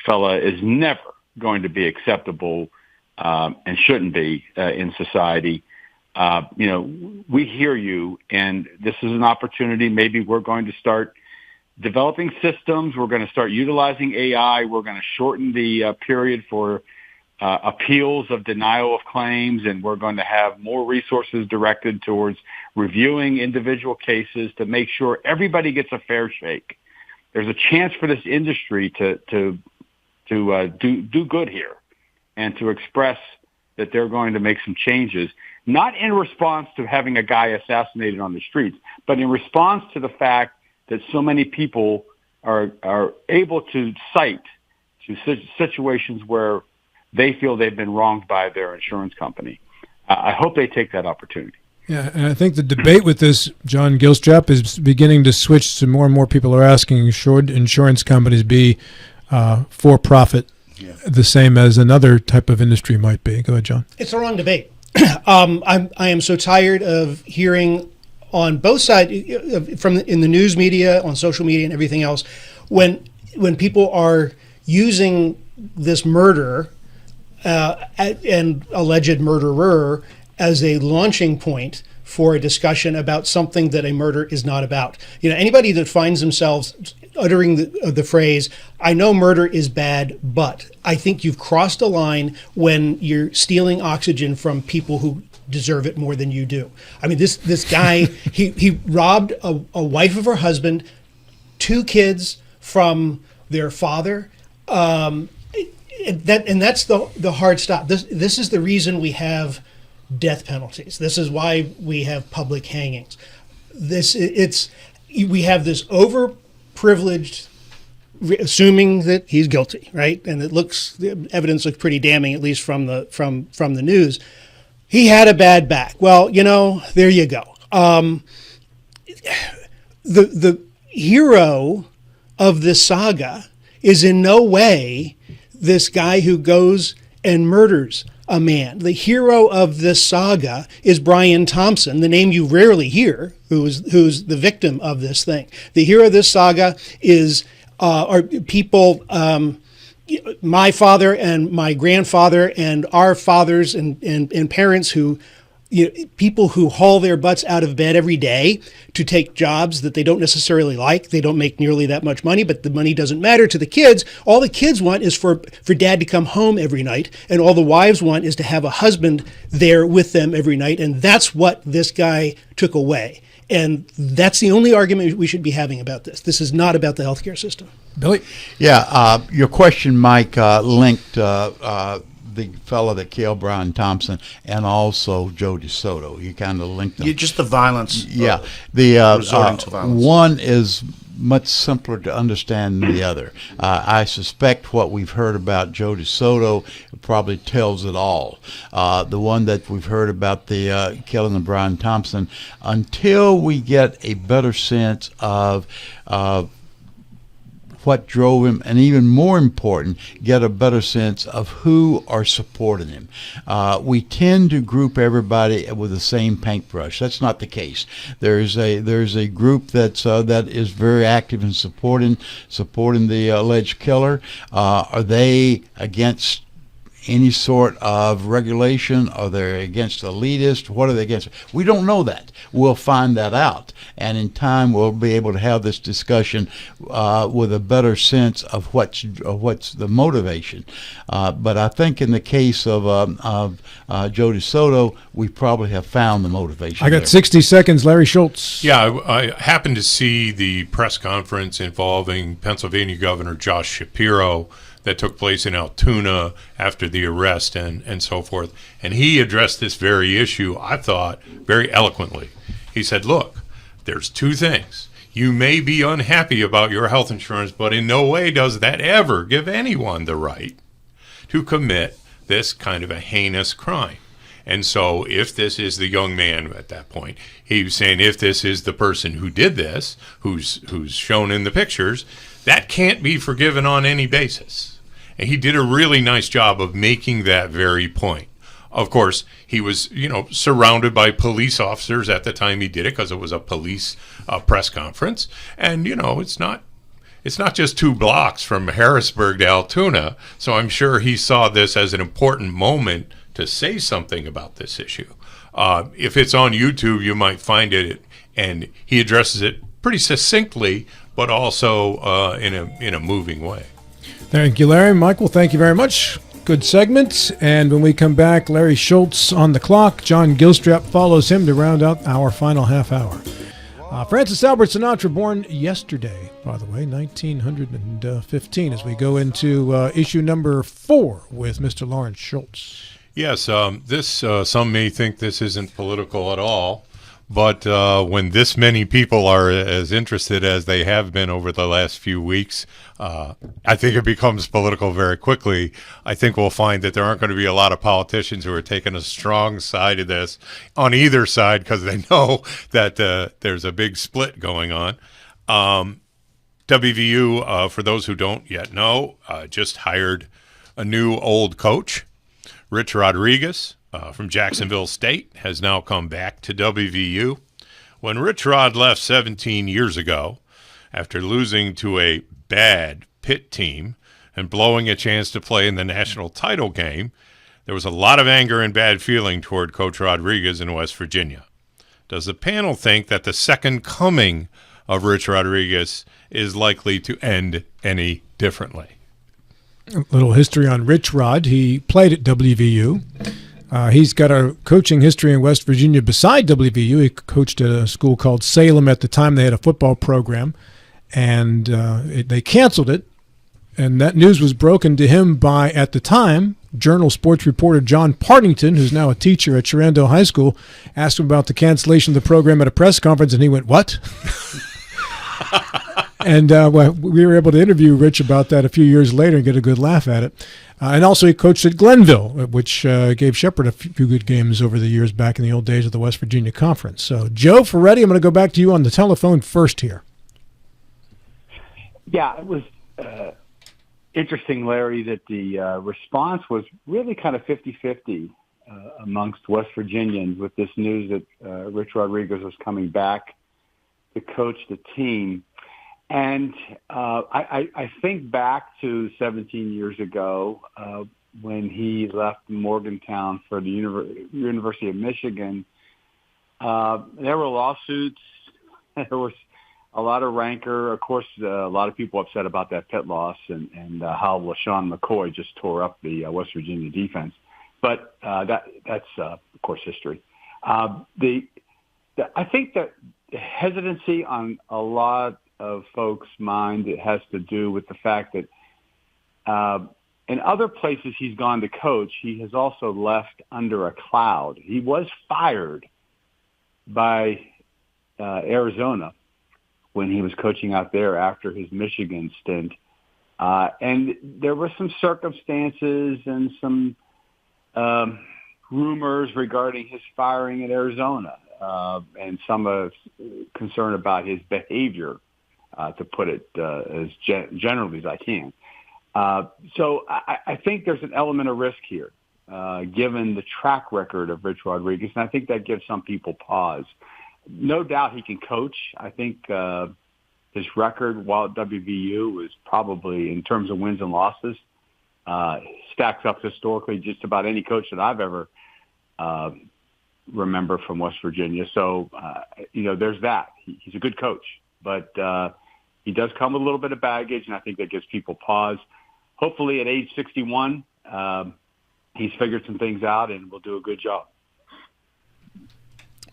fella is never going to be acceptable and shouldn't be in society, we hear you, and this is an opportunity. Maybe we're going to start developing systems. We're going to start utilizing AI. We're going to shorten the period for appeals of denial of claims, and we're going to have more resources directed towards reviewing individual cases to make sure everybody gets a fair shake. There's a chance for this industry to do good here and to express that they're going to make some changes, not in response to having a guy assassinated on the streets, but in response to the fact that so many people are able to cite to situations where they feel they've been wronged by their insurance company. I hope they take that opportunity. Yeah, and I think the debate with this, John Gilstrap, is beginning to switch to more and more people are asking, should insurance companies be for profit, the same as another type of industry might be? Go ahead, John. It's the wrong debate. I am so tired of hearing on both sides, in the news media, on social media, and everything else, when people are using this murder and alleged murderer as a launching point for a discussion about something that a murder is not about. Anybody that finds themselves uttering the phrase, I know murder is bad, but I think you've crossed a line when you're stealing oxygen from people who deserve it more than you do. I mean, this guy, he robbed a wife of her husband, 2 kids from their father. And that's the hard stop. This is the reason we have death penalties. This is why we have public hangings. We have this overprivileged, assuming that he's guilty, right? And the evidence looks pretty damning, at least from the news. He had a bad back. Well, there you go. The hero of this saga is in no way this guy who goes and murders a man. The hero of this saga is Brian Thompson, the name you rarely hear, who's the victim of this thing. The hero of this saga are people, my father and my grandfather and our fathers and parents who, people who haul their butts out of bed every day to take jobs that they don't necessarily like. They don't make nearly that much money, but the money doesn't matter to the kids. All the kids want is for dad to come home every night, and all the wives want is to have a husband there with them every night, and that's what this guy took away. And that's the only argument we should be having about this. This is not about the healthcare system. Billy? Yeah, your question, Mike, linked the fellow that killed Brian Thompson and also Joe DeSoto. You kind of linked them. Just the violence. Yeah. Resorting to violence. One is much simpler to understand than the other. I suspect what we've heard about Joe DeSoto probably tells it all. The one that we've heard about the killing of Brian Thompson, until we get a better sense of what drove him, and even more important, get a better sense of who are supporting him. We tend to group everybody with the same paintbrush. That's not the case. There's a group that is very active in supporting the alleged killer. Are they against any sort of regulation? Are they against elitist? What are they against? We don't know that. We'll find that out, and in time we'll be able to have this discussion with a better sense of what's the motivation. But I think in the case of Joe DeSoto, we probably have found the motivation. I got 60 seconds, Larry Schultz. Yeah, I happened to see the press conference involving Pennsylvania Governor Josh Shapiro that took place in Altoona after the arrest and so forth. And he addressed this very issue, I thought, very eloquently. He said, look, there's 2 things. You may be unhappy about your health insurance, but in no way does that ever give anyone the right to commit this kind of a heinous crime. And so if this is the young man at that point, he was saying if this is the person who did this, who's shown in the pictures, that can't be forgiven on any basis. And he did a really nice job of making that very point. Of course, he was, surrounded by police officers at the time he did it because it was a police press conference. And, it's not just 2 blocks from Harrisburg to Altoona. So I'm sure he saw this as an important moment to say something about this issue. If it's on YouTube, you might find it, and he addresses it pretty succinctly, but also in a moving way. Thank you, Larry. Michael, thank you very much. Good segment. And when we come back, Larry Schultz on the clock. John Gilstrap follows him to round out our final half hour. Francis Albert Sinatra, born yesterday, by the way, 1915, as we go into issue number 4 with Mr. Lawrence Schultz. Yes, some may think this isn't political at all. But when this many people are as interested as they have been over the last few weeks, I think it becomes political very quickly. I think we'll find that there aren't going to be a lot of politicians who are taking a strong side of this on either side because they know that there's a big split going on. WVU, for those who don't yet know, just hired a new old coach, Rich Rodriguez. From Jacksonville State, has now come back to WVU. When Rich Rod left 17 years ago, after losing to a bad Pitt team and blowing a chance to play in the national title game, there was a lot of anger and bad feeling toward Coach Rodriguez in West Virginia. does the panel think that the second coming of Rich Rodriguez is likely to end any differently? A little history on Rich Rod. He played at WVU. He's got a coaching history in West Virginia beside WVU. He coached at a school called Salem at the time. They had a football program, and they canceled it. And that news was broken to him by, at the time, Journal sports reporter John Partington, who's now a teacher at Shenandoah High School, asked him about the cancellation of the program at a press conference, and he went, "What?" And we were able to interview Rich about that a few years later and get a good laugh at it. And also he coached at Glenville, which gave Shepherd a few good games over the years back in the old days of the West Virginia Conference. So, Joe Ferretti, I'm going to go back to you on the telephone first here. Yeah, it was interesting, Larry, that the response was really kind of 50-50 amongst West Virginians with this news that Rich Rodriguez was coming back to coach the team. And I think back to 17 years ago when he left Morgantown for the University of Michigan. There were lawsuits. There was a lot of rancor. Of course, a lot of people upset about that Pitt loss and how LaShawn McCoy just tore up the West Virginia defense. But that's of course, history. I think that the hesitancy on a lot of folks' mind, it has to do with the fact that in other places he's gone to coach, he has also left under a cloud. He was fired by Arizona when he was coaching out there after his Michigan stint. And there were some circumstances and some rumors regarding his firing at Arizona and some concern about his behavior, to put it as generally as I can. So I think there's an element of risk here, given the track record of Rich Rodriguez, and I think that gives some people pause. No doubt he can coach. I think his record while at WVU is probably, in terms of wins and losses, stacks up historically just about any coach that I've ever remember from West Virginia. So, there's that. He's a good coach, but he does come with a little bit of baggage, and I think that gives people pause. Hopefully at age 61, he's figured some things out and will do a good job.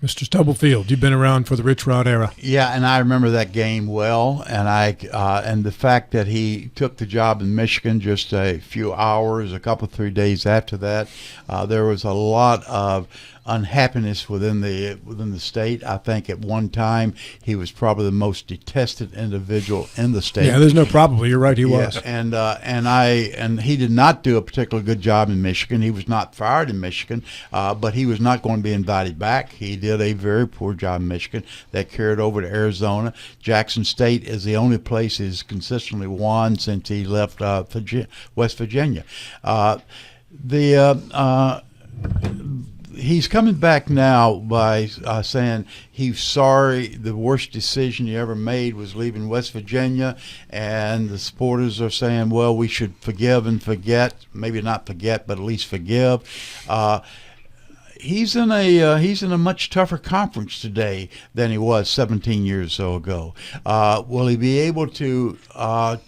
Mr. Stubblefield, you've been around for the Rich Rod era. Yeah, and I remember that game well, and and the fact that he took the job in Michigan just a few hours, 3 days after that, there was a lot of unhappiness within the state. I think at one time he was probably the most detested individual in the state. Yeah, there's no probably. You're right, he was. And he did not do a particularly good job in Michigan. He was not fired in Michigan, but he was not going to be invited back. He did a very poor job in Michigan. That carried over to Arizona. Jackson State is the only place he's consistently won since he left West Virginia. He's coming back now by saying he's sorry. The worst decision he ever made was leaving West Virginia, and the supporters are saying, well, we should forgive and forget. Maybe not forget, but at least forgive. He's in a much tougher conference today than he was 17 years or so ago. Will he be able to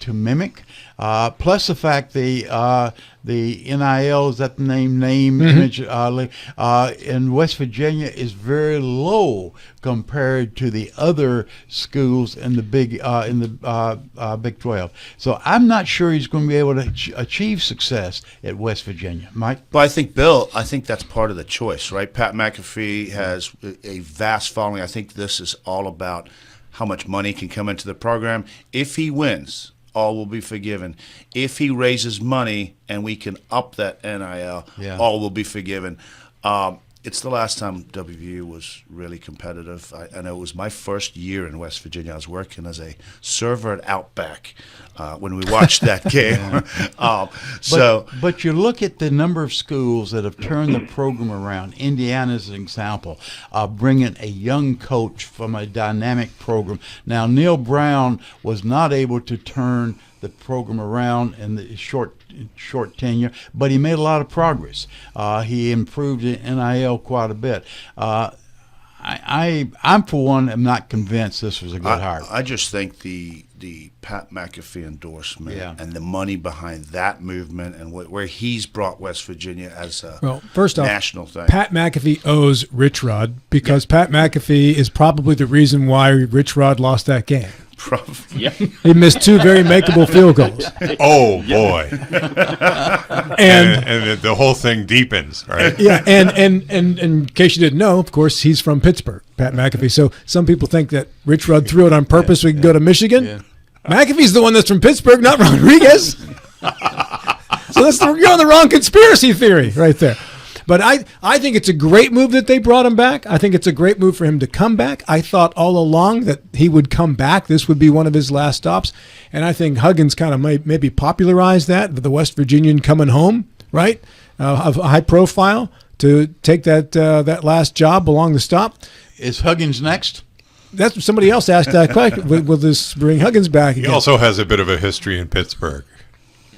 mimic? Plus the fact the NIL, is that the name image in West Virginia is very low compared to the other schools in the Big 12. So I'm not sure he's going to be able to achieve success at West Virginia. Mike? Well, I think, Bill, that's part of the choice, right? Pat McAfee has a vast following. I think this is all about how much money can come into the program. If he wins, all will be forgiven. If he raises money and we can up that NIL, all will be forgiven. It's the last time WVU was really competitive. I know it was my first year in West Virginia. I was working as a server at Outback when we watched that game. But you look at the number of schools that have turned the program around. Indiana is an example, bringing a young coach from a dynamic program. Now, Neil Brown was not able to turn the program around in the short tenure, but he made a lot of progress. He improved in NIL quite a bit. I'm for one, am not convinced this was a good hire. I just think the Pat McAfee endorsement Yeah. and the money behind that movement and where he's brought West Virginia as a First off, national thing. Pat McAfee owes Rich Rod because Pat McAfee is probably the reason why Rich Rod lost that game. Yep. He missed 2 very makeable field goals. Oh boy! And and the whole thing deepens, right? yeah, and in case you didn't know, of course, he's from Pittsburgh, Pat McAfee. So some people think that Rich Rod threw it on purpose so he could go to Michigan. Yeah. McAfee's the one that's from Pittsburgh, not Rodriguez. So you're on the wrong conspiracy theory right there. But I think it's a great move that they brought him back. I think it's a great move for him to come back. I thought all along that he would come back. This would be one of his last stops. And I think Huggins kind of maybe popularized that, the West Virginian coming home, right? Of a high profile to take that last job along the stop. Is Huggins next? That's what somebody else asked that question. Will this bring Huggins back again? He also has a bit of a history in Pittsburgh.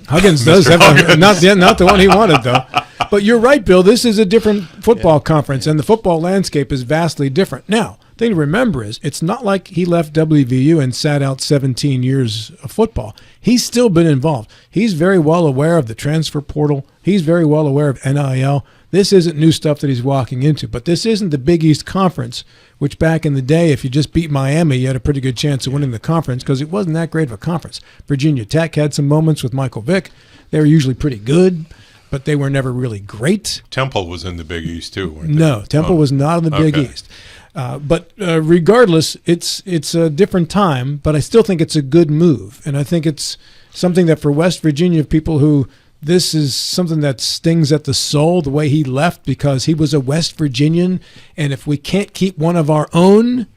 Huggins does have not the one he wanted, though. But you're right, Bill. This is a different football conference, and the football landscape is vastly different. Now, the thing to remember is it's not like he left WVU and sat out 17 years of football. He's still been involved. He's very well aware of the transfer portal. He's very well aware of NIL. This isn't new stuff that he's walking into, but this isn't the Big East Conference, which back in the day, if you just beat Miami, you had a pretty good chance of winning the conference because it wasn't that great of a conference. Virginia Tech had some moments with Michael Vick. They were usually pretty good, but they were never really great. Temple was in the Big East too, weren't they? No, Temple was not in the Big Okay. East. But regardless, it's a different time, but I still think it's a good move. And I think it's something that for West Virginia people who this is something that stings at the soul, the way he left, because he was a West Virginian. And if we can't keep one of our own,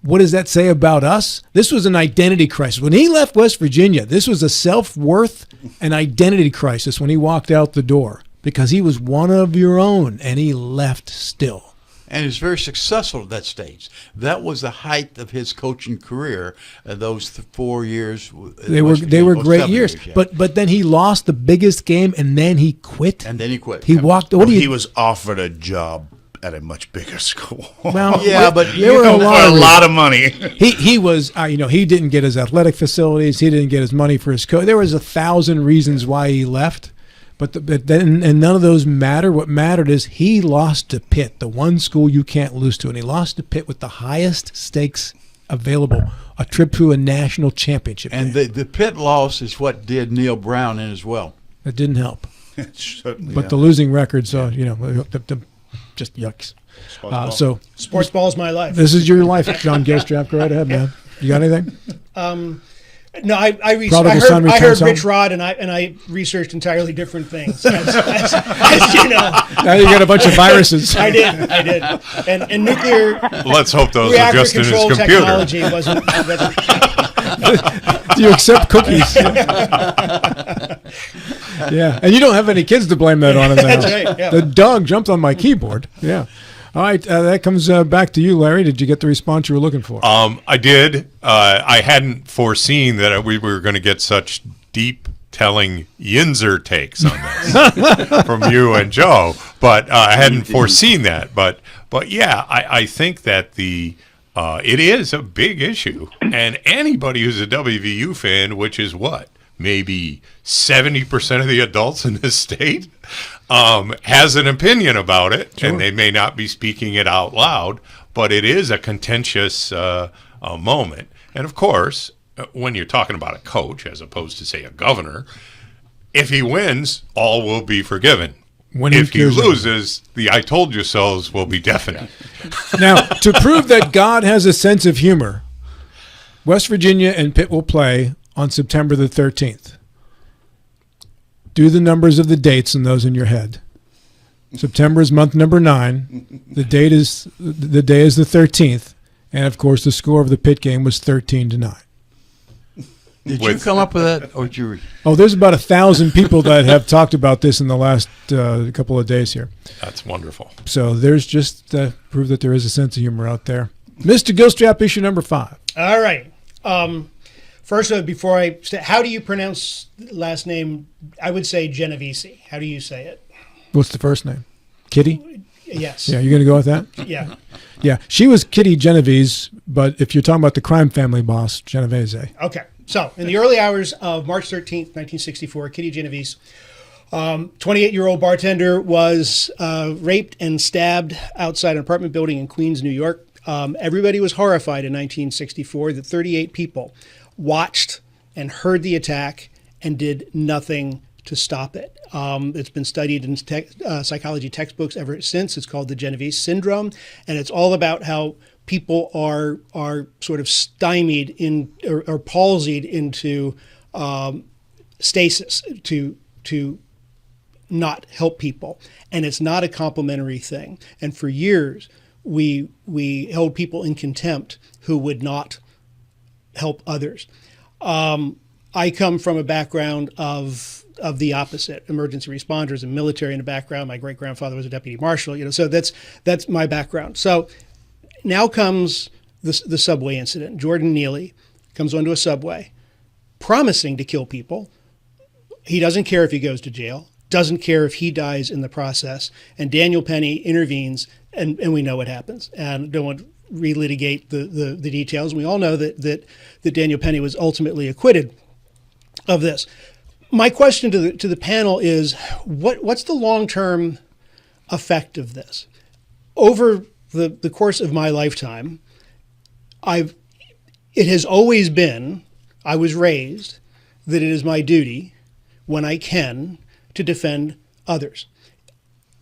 what does that say about us? This was an identity crisis. When he left West Virginia, this was a self-worth and identity crisis when he walked out the door because he was one of your own and he left still. And he was very successful at that stage. That was the height of his coaching career. Those 4 years. They were great 7 years. yeah. But then he lost the biggest game and then he quit. And then he quit. He walked. Well, he was offered a job at a much bigger school. Well, Yeah, but there were a for lot a of lot of money. He was, he didn't get his athletic facilities. He didn't get his money for his coach. There was 1,000 reasons why he left, but then none of those matter. What mattered is he lost to Pitt, the one school you can't lose to, and he lost to Pitt with the highest stakes available, a trip to a national championship. And game. the Pitt loss is what did Neil Brown in as well. That didn't help. Certainly, But the losing records, just yucks. So Sports ball is my life. this is your life, John Gilstrap. Go right ahead, man. You got anything? No, I Prodigal son I heard returns Rich home? Rod, and I researched entirely different things. As you know, Now you got a bunch of viruses. I did, and nuclear Let's hope those are reactor just in his control computer. technology wasn't. Do you accept cookies? Yeah, and you don't have any kids to blame that on in the house. That's right, yeah. The dog jumped on my keyboard. Yeah. All right, that comes back to you, Larry. Did you get the response you were looking for? I did. I hadn't foreseen that we were going to get such deep telling Yinzer takes on this from you and Joe, but I hadn't foreseen that. But yeah, I think that it is a big issue, and anybody who's a WVU fan, which is what, maybe 70% of the adults in this state, has an opinion about it, and they may not be speaking it out loud, but it is a contentious moment. And of course, when you're talking about a coach as opposed to, say, a governor, if he wins, all will be forgiven. When If he accused of- loses, the I told you so's will be definite. Now, to prove that God has a sense of humor, West Virginia and Pitt will play on September the 13th. Do the numbers of the dates and those in your head. September is month number 9. The day is the 13th, and of course the score of the Pitt game was 13-9. Did you come up with that, or did you? Oh, there's about 1,000 people that have talked about this in the last couple of days here. That's wonderful. So there's just prove that there is a sense of humor out there. Mr. Gilstrap, issue number 5. All right. First, before how do you pronounce last name? I would say Genovese. How do you say it? What's the first name? Kitty? Yes. Yeah, you're going to go with that? Yeah. Yeah. She was Kitty Genovese, but if you're talking about the crime family boss, Genovese. Okay. So, in the early hours of March 13th, 1964, Kitty Genovese, 28-year-old bartender, was raped and stabbed outside an apartment building in Queens, New York. Everybody was horrified in 1964 that 38 people watched and heard the attack and did nothing to stop it. It's been studied in psychology textbooks ever since. It's called the Genovese syndrome, and it's all about how people are sort of stymied in or palsied into stasis to not help people, and it's not a complimentary thing. And for years, we held people in contempt who would not help others. I come from a background of the opposite, emergency responders and military in the background. My great grandfather was a deputy marshal, so that's my background. So now comes the subway incident. Jordan Neely comes onto a subway promising to kill people. He doesn't care if he goes to jail, doesn't care if he dies in the process. And Daniel Penny intervenes, and we know what happens. And don't want to relitigate the details. We all know that Daniel Penny was ultimately acquitted of this. My question to the panel is, what's the long-term effect of this? Over the course of my lifetime, it has always been, I was raised, that it is my duty, when I can, to defend others.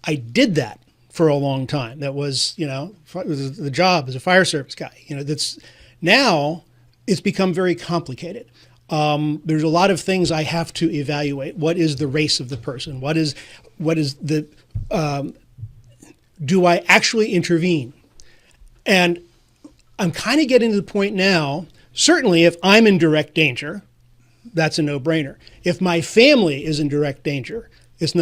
I did that for a long time. That was, the job as a fire service guy. Now it's become very complicated. There's a lot of things I have to evaluate. What is the race of the person? What is the do I actually intervene? And I'm kind of getting to the point now, certainly if I'm in direct danger, that's a no-brainer. If my family is in direct danger, it's a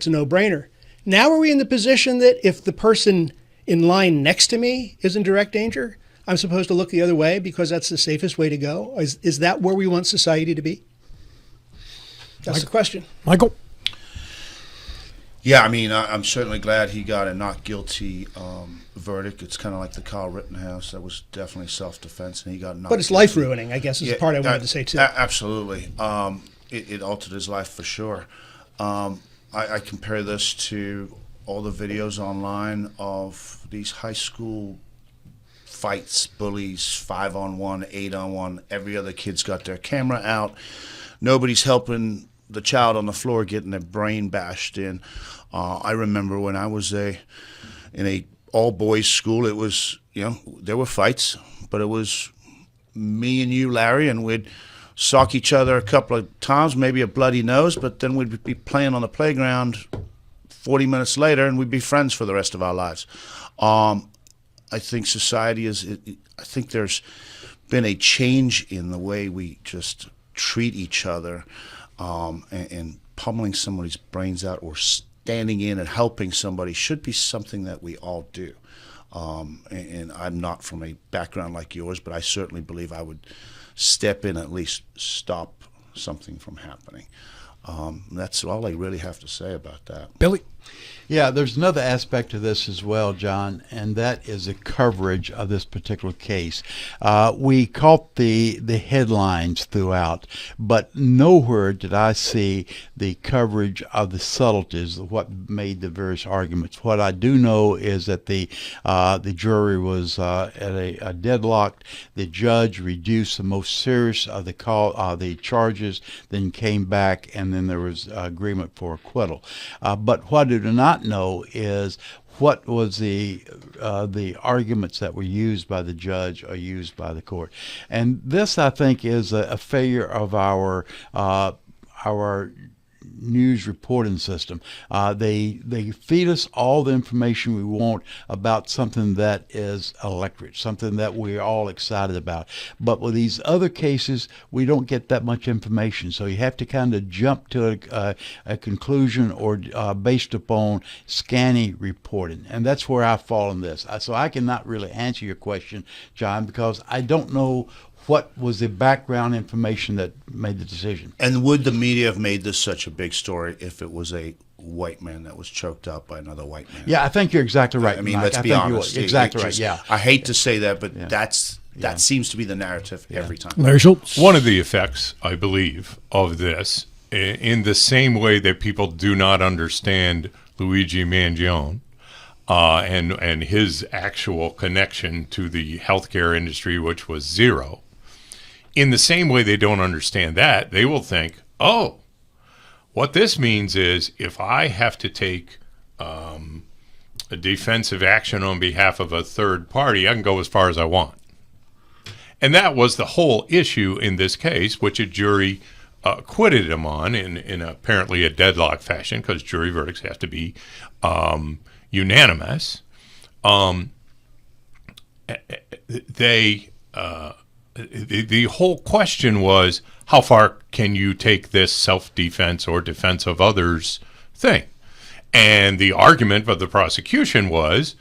no-brainer. Now are we in the position that if the person in line next to me is in direct danger, I'm supposed to look the other way because that's the safest way to go? Is that where we want society to be? That's the question. Michael? Yeah, I mean, I'm certainly glad he got a not guilty verdict. It's kind of like the Kyle Rittenhouse. That was definitely self-defense, and he got not But it's guilty. life-ruining, I guess, is the part I wanted to say, too. Absolutely. It altered his life for sure. I compare this to all the videos online of these high school fights, bullies, 5-on-1, 8-on-1. Every other kid's got their camera out. Nobody's helping the child on the floor getting their brain bashed in. I remember when I was in a all-boys school, it was, there were fights, but it was me and you, Larry, and we'd sock each other a couple of times, maybe a bloody nose, but then we'd be playing on the playground 40 minutes later, and we'd be friends for the rest of our lives. I think society I think there's been a change in the way we just treat each other, and pummeling somebody's brains out or standing in and helping somebody should be something that we all do. And I'm not from a background like yours, but I certainly believe I would step in, at least stop something from happening. That's all I really have to say about that. Billy? Yeah, there's another aspect to this as well, John, and that is the coverage of this particular case. We caught the headlines throughout, but nowhere did I see the coverage of the subtleties of what made the various arguments. What I do know is that the jury was at a deadlocked. The judge reduced the most serious of the charges, then came back, and then there was agreement for acquittal. But what I do not know is what was the arguments that were used by the judge or used by the court. And this, I think, is a failure of our news reporting system. They feed us all the information we want about something that is electric, something that we're all excited about. But with these other cases, we don't get that much information. So you have to kind of jump to a conclusion or based upon scanny reporting. And that's where I fall in this. So I cannot really answer your question, John, because I don't know what was the background information that made the decision. And would the media have made this such a big story if it was a white man that was choked out by another white man. Yeah, I think you're exactly right. I mean, Mike. let's I be think you honest. are exactly It right. just- Yeah. I hate to say that, but that seems to be the narrative every time. Larry Schultz. One of the effects, I believe, of this, in the same way that people do not understand Luigi Mangione and his actual connection to the healthcare industry, which was zero, in the same way they don't understand that, they will think, oh, what this means is if I have to take a defensive action on behalf of a third party, I can go as far as I want. And that was the whole issue in this case, which a jury acquitted him on in apparently a deadlock fashion, because jury verdicts have to be unanimous. The whole question was, how far can you take this self-defense or defense of others thing? And the argument of the prosecution was,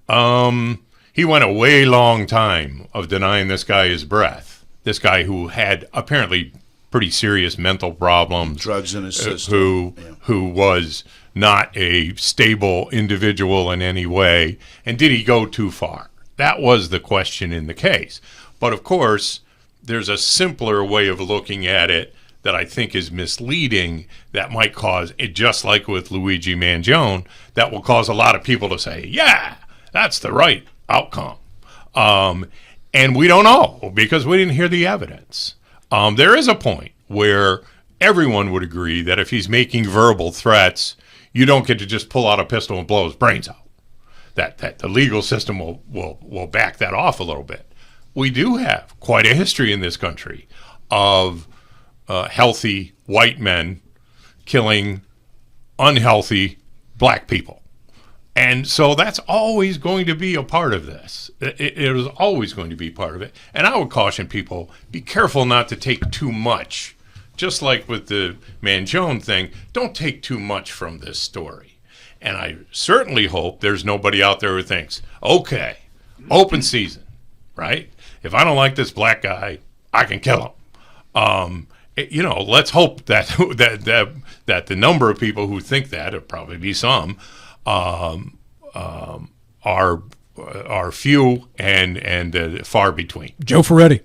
he went a way long time of denying this guy his breath. This guy who had apparently pretty serious mental problems, Drugs in his system. who was not a stable individual in any way, and did he go too far? That was the question in the case. But of course, there's a simpler way of looking at it that I think is misleading, that might cause it, just like with Luigi Mangione, that will cause a lot of people to say, yeah, that's the right outcome. And we don't know, because we didn't hear the evidence. There is a point where everyone would agree that if he's making verbal threats, you don't get to just pull out a pistol and blow his brains out. That the legal system will back that off a little bit. We do have quite a history in this country of healthy white men killing unhealthy black people. And so that's always going to be a part of this. It is always going to be part of it. And I would caution people, be careful not to take too much. Just like with the Mangione thing, don't take too much from this story. And I certainly hope there's nobody out there who thinks, okay, open season, right? If I don't like this black guy, I can kill him. Let's hope that that the number of people who think that, it'll probably be some, are few and far between. Joe Ferretti.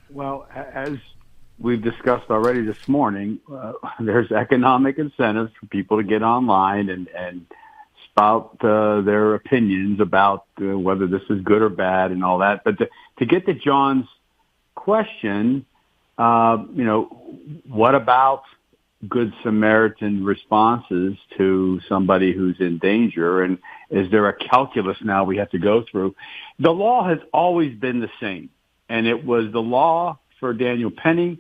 Well, as we've discussed already this morning, there's economic incentives for people to get online and spout their opinions about whether this is good or bad and all that. But to get to John's question, what about Good Samaritan responses to somebody who's in danger? And is there a calculus now we have to go through? The law has always been the same. And it was the law for Daniel Penny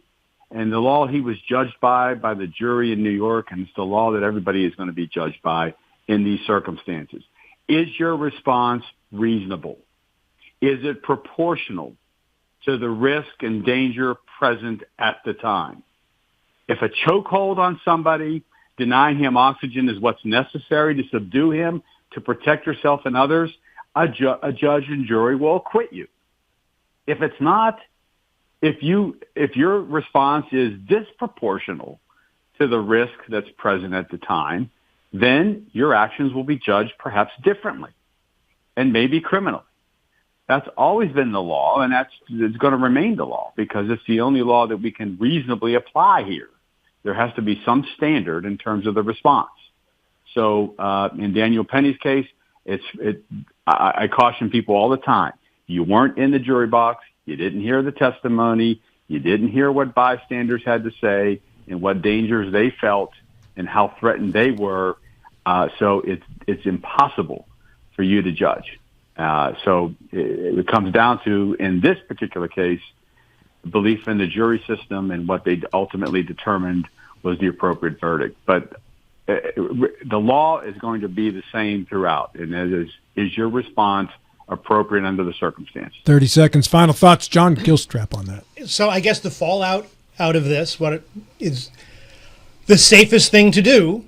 and the law he was judged by the jury in New York. And it's the law that everybody is going to be judged by in these circumstances. Is your response reasonable? Is it proportional to the risk and danger present at the time? If a chokehold on somebody, denying him oxygen is what's necessary to subdue him, to protect yourself and others, a judge and jury will acquit you. If it's not, if your response is disproportional to the risk that's present at the time, then your actions will be judged perhaps differently and maybe criminally. That's always been the law, and it's going to remain the law because it's the only law that we can reasonably apply here. There has to be some standard in terms of the response. So in Daniel Penny's case, I caution people all the time. You weren't in the jury box. You didn't hear the testimony. You didn't hear what bystanders had to say and what dangers they felt and how threatened they were. So it's impossible for you to judge. So it comes down to, in this particular case, belief in the jury system and what they ultimately determined was the appropriate verdict. But the law is going to be the same throughout. And that is your response appropriate under the circumstances? 30 seconds. Final thoughts. John Gilstrap on that. So I guess the fallout out of this, what it is, the safest thing to do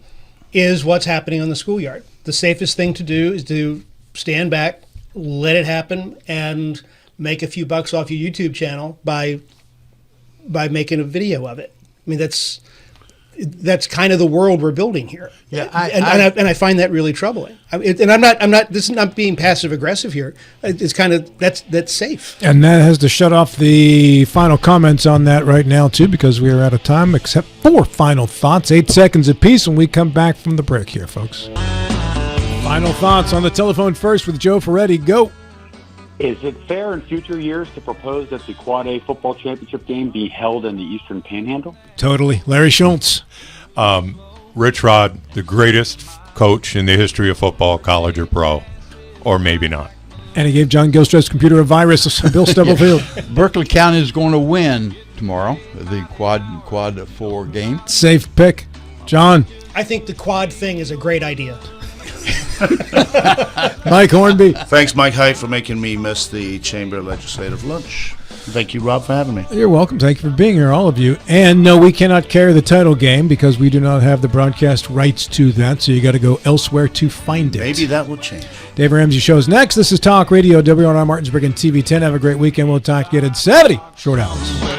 is what's happening on the schoolyard. The safest thing to do is to stand back, let it happen, and make a few bucks off your YouTube channel by making a video of it. I mean, that's kind of the world we're building here. Yeah, and I find that really troubling. And I'm not. This is not being passive aggressive here. It's kind of that's safe. And that has to shut off the final comments on that right now, too, because we are out of time, except for final thoughts. 8 seconds apiece when we come back from the break here, folks. Final thoughts on the telephone first with Joe Ferretti. Go. Is it fair in future years to propose that the Quad A football championship game be held in the Eastern Panhandle? Totally. Larry Schultz. Rich Rod, the greatest coach in the history of football, college or pro, or maybe not. And he gave John Gilstrap's computer a virus. Bill Stubblefield. Berkeley County is going to win tomorrow, the Quad 4 game. Safe pick. John. I think the quad thing is a great idea. Mike Hornby. Thanks, Mike Height, for making me miss the Chamber Legislative Lunch. Thank you, Rob, for having me. You're welcome. Thank you for being here, all of you. And no, we cannot carry the title game because we do not have the broadcast rights to that, so you got to go elsewhere to find it. Maybe that will change. Dave Ramsey Show's next. This is Talk Radio, WRNR Martinsburg and TV 10. Have a great weekend. We'll talk to you at 70 short hours.